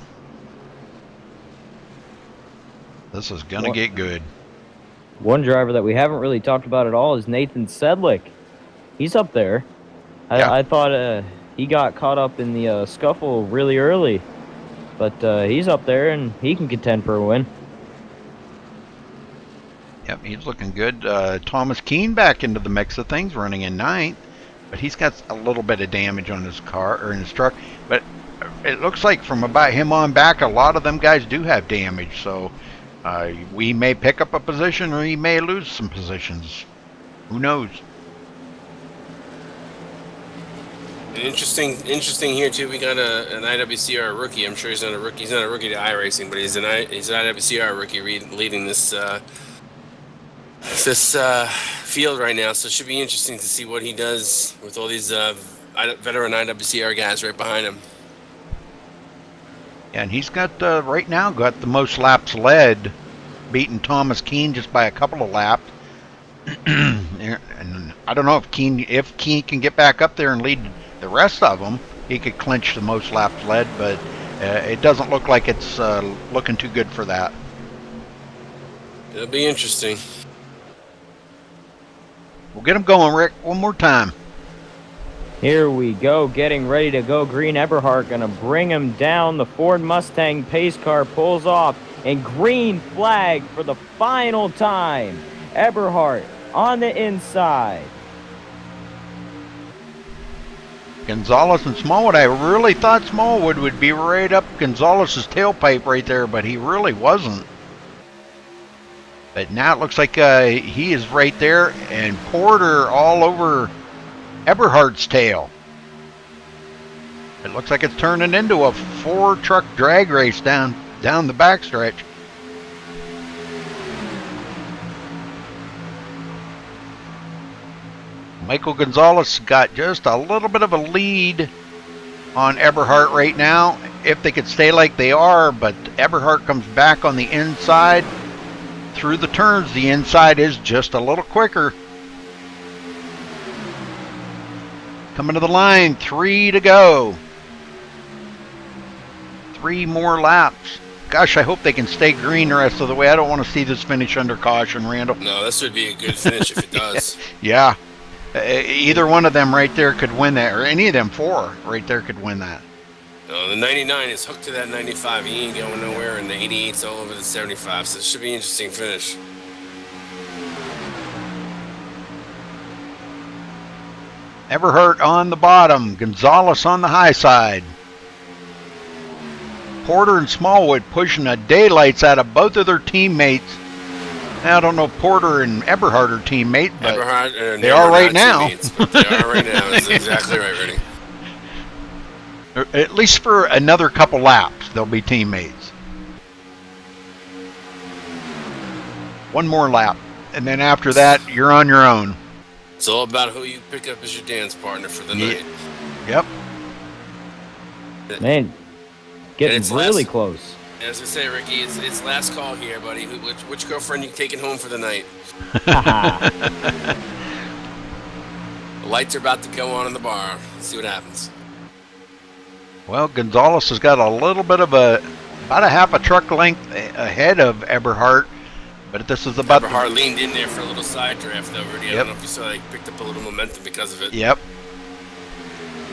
This is going to get good. One driver that we haven't really talked about at all is Nathan Sedlick. He's up there. I thought he got caught up in the scuffle really early. But he's up there, and he can contend for a win. Yep, he's looking good. Thomas Keene back into the mix of things, running in 9th. But he's got a little bit of damage on his car, or in his truck. But it looks like from about him on back, a lot of them guys do have damage. So we may pick up a position, or we may lose some positions. Who knows? Interesting here too. We got an IWCR rookie. I'm sure he's not a rookie. He's not a rookie to iRacing, but he's an IWCR rookie leading this field right now. So it should be interesting to see what he does with all these veteran IWCR guys right behind him. Yeah, and he's got right now got the most laps led, beating Thomas Keene just by a couple of laps. And I don't know if Keene can get back up there and lead the rest of them. He could clinch the most laps led, but it doesn't look like it's looking too good for that. It'll be interesting. We'll get him going, Rick, one more time. Here we go, getting ready to go. Green Eberhardt gonna bring him down. The Ford Mustang pace car pulls off, and green flag for the final time. Eberhardt on the inside. Gonzalez and Smallwood. I really thought Smallwood would be right up Gonzalez's tailpipe right there, but he really wasn't. But now it looks like he is right there, and Porter all over Eberhardt's tail. It looks like it's turning into a 4-truck drag race down the backstretch. Michael Gonzalez got just a little bit of a lead on Eberhardt right now, if they could stay like they are, but Eberhardt comes back on the inside. Through the turns, the inside is just a little quicker. Coming to the line, 3 to go. 3 more laps. Gosh, I hope they can stay green the rest of the way. I don't want to see this finish under caution, Randall. No, this would be a good finish if it does. Yeah. Either one of them right there could win that, or any of them 4 right there could win that. No, the 99 is hooked to that 95. He ain't going nowhere, and the 88's all over the 75, so it should be an interesting finish. Eberhardt on the bottom, Gonzalez on the high side. Porter and Smallwood pushing the daylights out of both of their teammates I don't know if Porter and Eberhard are teammates, but Eberhard, they are right now. But they are right now. That's exactly right, Rudy. At least for another couple laps, they'll be teammates. One more lap, and then after that, you're on your own. It's all about who you pick up as your dance partner for the night. Yep. Man, getting really close. As I say, Ricky, it's last call here, buddy. Which girlfriend you taking home for the night? The lights are about to go on in the bar. Let's see what happens. Well, Gonzalez has got a little bit of about a half a truck length ahead of Eberhard, but this is about. Eberhard leaned in there for a little side draft, though, Rudy. I Yep. don't know if you saw, he picked up a little momentum because of it. Yep.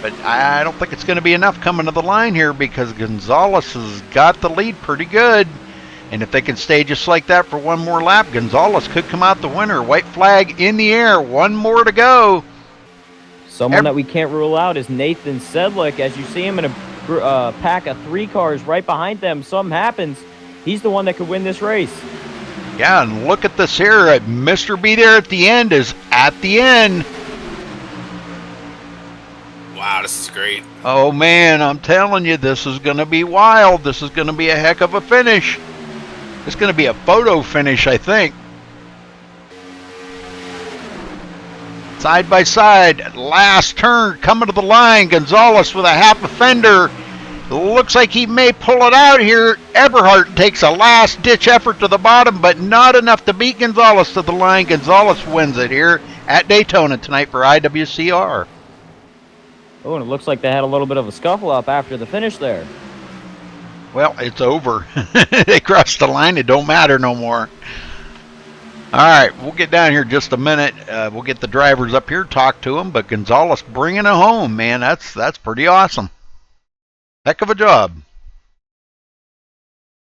But I don't think it's going to be enough coming to the line here because Gonzalez has got the lead pretty good. And if they can stay just like that for one more lap, Gonzalez could come out the winner. White flag in the air. One more to go. Someone that we can't rule out is Nathan Sedlick. As you see him in a pack of 3 cars right behind them, something happens. He's the one that could win this race. Yeah, and look at this here. Mr. B there at the end is at the end. Wow, this is great. Oh, man, I'm telling you, this is going to be wild. This is going to be a heck of a finish. It's going to be a photo finish, I think. Side by side, last turn, coming to the line. Gonzalez with a half a fender. Looks like he may pull it out here. Eberhard takes a last-ditch effort to the bottom, but not enough to beat Gonzalez to the line. Gonzalez wins it here at Daytona tonight for IWCR. Oh, and it looks like they had a little bit of a scuffle up after the finish there. Well, it's over. They crossed the line. It don't matter no more. All right, we'll get down here just a minute. We'll get the drivers up here, talk to them. But Gonzalez bringing it home, man. That's pretty awesome. Heck of a job.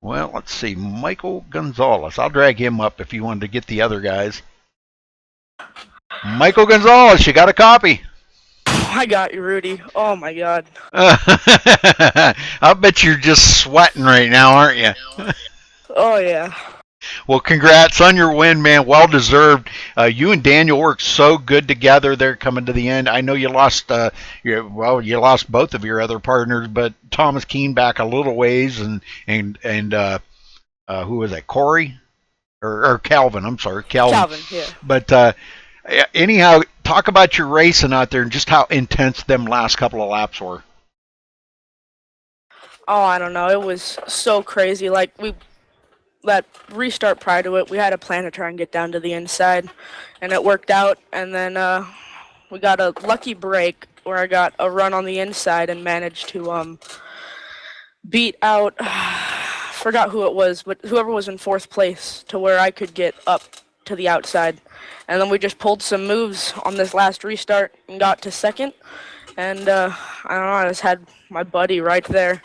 Well, let's see. Michael Gonzalez. I'll drag him up if you wanted to get the other guys. Michael Gonzalez, you got a copy. I got you, Rudy. Oh, my God. I bet you're just sweating right now, aren't you? Oh, yeah. Well, congrats on your win, man. Well deserved. You and Daniel worked so good together there coming to the end. I know you lost, you lost both of your other partners, but Thomas Keene back a little ways, and who was that? Corey or Calvin? I'm sorry, Calvin. Calvin, yeah. But anyhow, talk about your racing out there and just how intense them last couple of laps were. Oh, I don't know. It was so crazy. Like, that restart prior to it, we had a plan to try and get down to the inside, and it worked out. And then we got a lucky break where I got a run on the inside and managed to beat out, forgot who it was, but whoever was in 4th place to where I could get up to the outside. And then we just pulled some moves on this last restart and got to 2nd. And I don't know, I just had my buddy right there,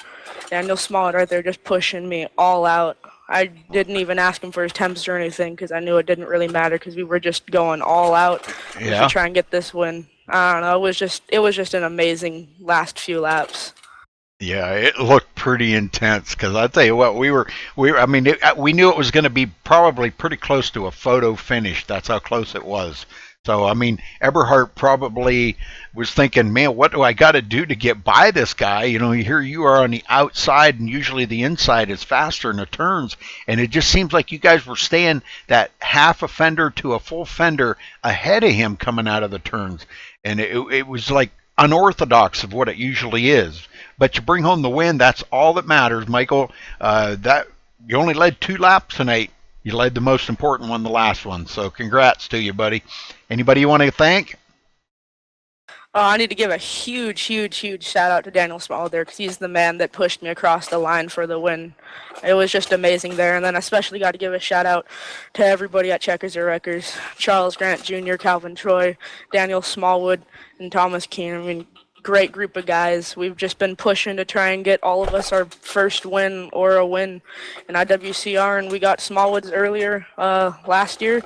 Daniel Smollett, right there, just pushing me all out. I didn't even ask him for his temps or anything because I knew it didn't really matter because we were just going all out to try and get this win. I don't know. It was just an amazing last few laps. Yeah, it looked pretty intense because I tell you what, we knew it was going to be probably pretty close to a photo finish. That's how close it was. So, I mean, Eberhard probably was thinking, man, what do I got to do to get by this guy? You know, here you are on the outside, and usually the inside is faster in the turns. And it just seems like you guys were staying that half a fender to a full fender ahead of him coming out of the turns. And it was like unorthodox of what it usually is. But you bring home the win. That's all that matters, Michael. That you only led 2 laps tonight. You led the most important one, the last one. So congrats to you, buddy. Anybody you want to thank? I need to give a huge shout out to Daniel Small there because he's the man that pushed me across the line for the win. It was just amazing there. And then I especially got to give a shout out to everybody at Checkers or Wreckers, Charles Grant Jr., Calvin Troy, Daniel Smallwood, and Thomas Keene. I mean, great group of guys. We've just been pushing to try and get all of us our first win or a win in IWCR, and we got Smallwood's earlier last year.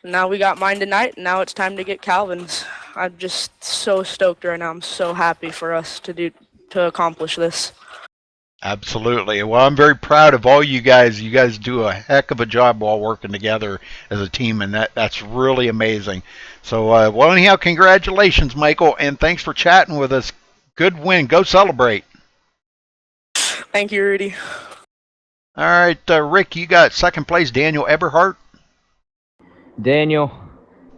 And now we got mine tonight, and now it's time to get Calvin's. I'm just so stoked right now. I'm so happy for us to accomplish this. Absolutely. Well, I'm very proud of all you guys. You guys do a heck of a job while working together as a team, and that's really amazing. So, well, anyhow, congratulations, Michael, and thanks for chatting with us. Good win. Go celebrate. Thank you, Rudy. All right, Rick, you got second place, Daniel Eberhardt. Daniel,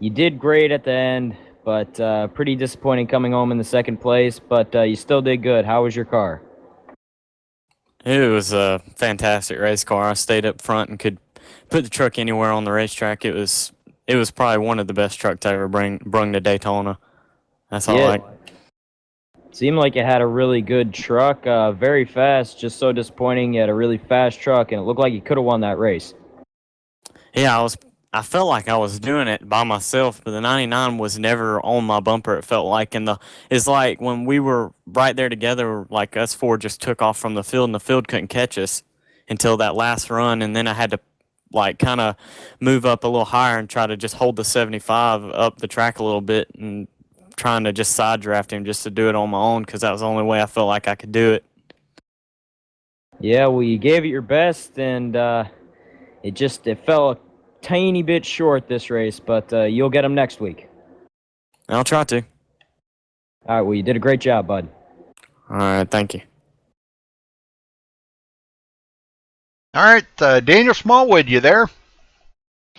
you did great at the end, but pretty disappointing coming home in the second place, but you still did good. How was your car? It was a fantastic race car. I stayed up front and could put the truck anywhere on the racetrack. It was probably one of the best trucks I ever brung to Daytona. That's all Yeah. Seemed like you had a really good truck, very fast, just so disappointing. You had a really fast truck, and it looked like you could have won that race. Yeah, I felt like I was doing it by myself, but the 99 was never on my bumper, it felt like. And it's like when we were right there together, like us four just took off from the field, and the field couldn't catch us until that last run. And then I had to, like, kind of move up a little higher and try to just hold the 75 up the track a little bit and trying to just side draft him just to do it on my own because that was the only way I felt like I could do it. Yeah, well, you gave it your best, and it fell a tiny bit short this race, but you'll get them next week. I'll try to. All right, well, you did a great job, bud. All right, thank you. All right, Daniel Smallwood, you there?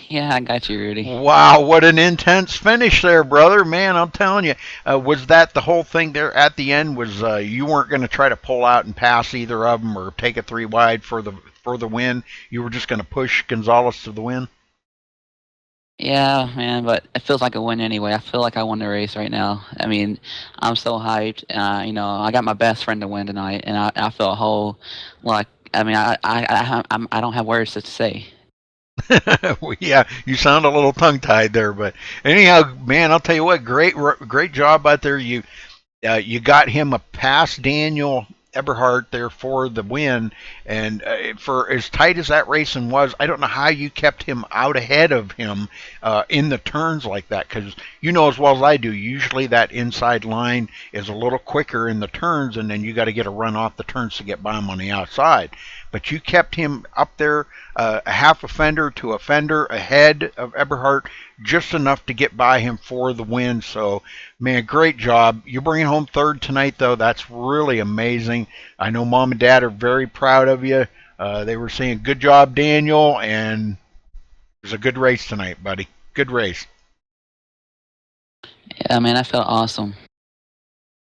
Yeah, I got you, Rudy. Wow, what an intense finish there, brother. Man, I'm telling you. Was that the whole thing there at the end? Was you weren't going to try to pull out and pass either of them or take a 3 wide for the win? You were just going to push Gonzalez to the win? Yeah, man, but it feels like a win anyway. I feel like I won the race right now. I mean, I'm so hyped. I got my best friend to win tonight, and I feel a whole, like, I mean, I don't have words to say. Well, yeah, you sound a little tongue-tied there, but anyhow, man, I'll tell you what, great job out there. You got him a pass, Daniel Eberhardt, there for the win, and for as tight as that racing was, I don't know how you kept him out ahead of him in the turns like that, because you know as well as I do, usually that inside line is a little quicker in the turns, and then you got to get a run off the turns to get by him on the outside. But you kept him up there, a half a fender to a fender ahead of Eberhardt, just enough to get by him for the win. So, man, great job. You're bringing home third tonight, though. That's really amazing. I know Mom and Dad are very proud of you. They were saying, good job, Daniel, and it was a good race tonight, buddy. Good race. Yeah, man, I felt awesome.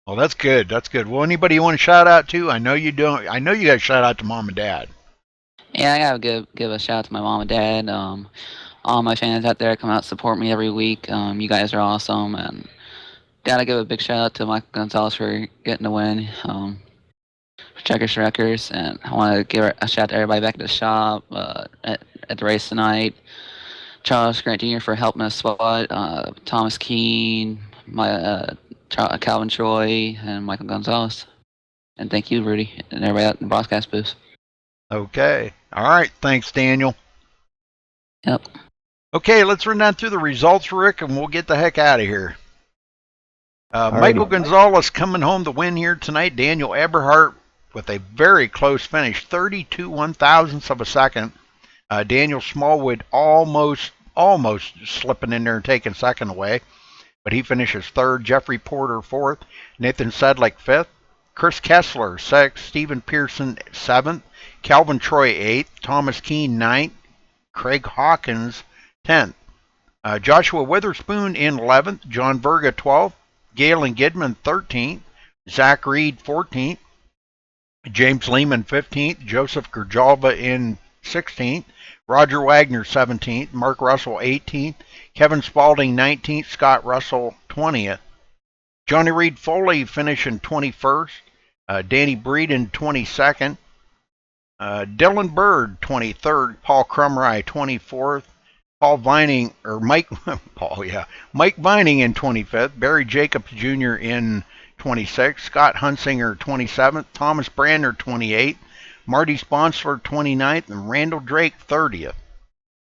Well, that's good. That's good. Well, anybody you want to shout out to? I know you don't. I know you got to shout out to Mom and Dad. Yeah, I gotta give a shout out to my mom and dad. All my fans out there come out support me every week. You guys are awesome, and gotta give a big shout out to Michael Gonzalez for getting the win. For Checkers Records, and I want to give a shout out to everybody back at the shop at the race tonight. Charles Grant Jr. for helping us spot. Thomas Keene, Calvin Troy, and Michael Gonzalez. And thank you, Rudy, and everybody out in the broadcast booth. Okay. All right. Thanks, Daniel. Yep. Okay, let's run down through the results, Rick, and we'll get the heck out of here. Michael Gonzalez coming home to win here tonight. Daniel Eberhardt with a very close finish, 32 1/1000ths of a second. Daniel Smallwood almost slipping in there and taking second away, but he finishes third. Jeffrey Porter fourth. Nathan Sedlick fifth. Chris Kessler sixth. Stephen Pearson seventh. Calvin Troy eighth. Thomas Keene ninth. Craig Hawkins 10th. Joshua Witherspoon in 11th. John Verga 12th. Galen Gidman 13th. Zach Reed 14th. James Lehman 15th. Joseph Gerjalva in 16th. Roger Wagner 17th. Mark Russell 18th. Kevin Spalding 19th. Scott Russell 20th. Johnny Reed Foley finishing 21st. Danny Breeden 22nd. Dylan Bird 23rd. Paul Crumry 24th. Paul Vining, or Mike, Mike Vining in 25th. Barry Jacobs Jr. in 26th. Scott Hunsinger 27th. Thomas Brander 28th. Marty Sponsler 29th. And Randall Drake 30th.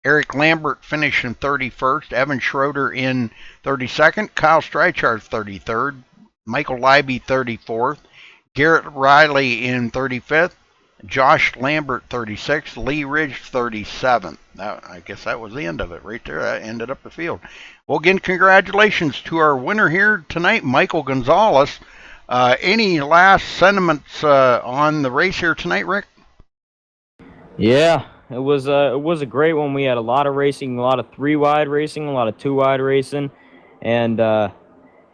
Eric Lambert finishing 31st. Evan Schroeder in 32nd. Kyle Streichard 33rd. Michael Leiby 34th. Garrett Riley in 35th. Josh Lambert 36th, Lee Ridge 37th. I guess that was the end of it right there. That ended up the field. Well, again, congratulations to our winner here tonight, Michael Gonzalez. Any last sentiments on the race here tonight, Rick? Yeah, it was a great one. We had a lot of racing, a lot of 3-wide racing, a lot of 2-wide racing, and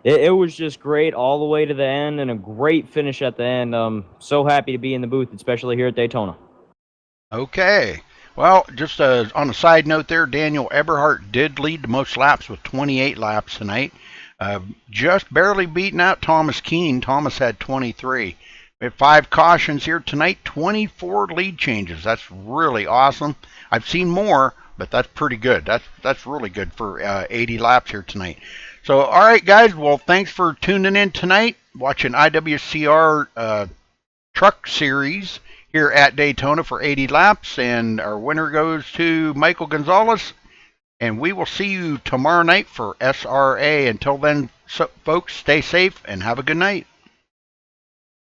it was just great all the way to the end, and a great finish at the end. So happy to be in the booth, especially here at Daytona. Okay. Well, just on a side note there, Daniel Eberhardt did lead the most laps with 28 laps tonight. Just barely beating out Thomas Keene. Thomas had 23. We had 5 cautions here tonight, 24 lead changes. That's really awesome. I've seen more, but that's pretty good. That's really good for 80 laps here tonight. So, all right, guys. Well, thanks for tuning in tonight, watching IWCR Truck Series here at Daytona for 80 laps. And our winner goes to Michael Gonzalez. And we will see you tomorrow night for SRA. Until then, folks, stay safe and have a good night.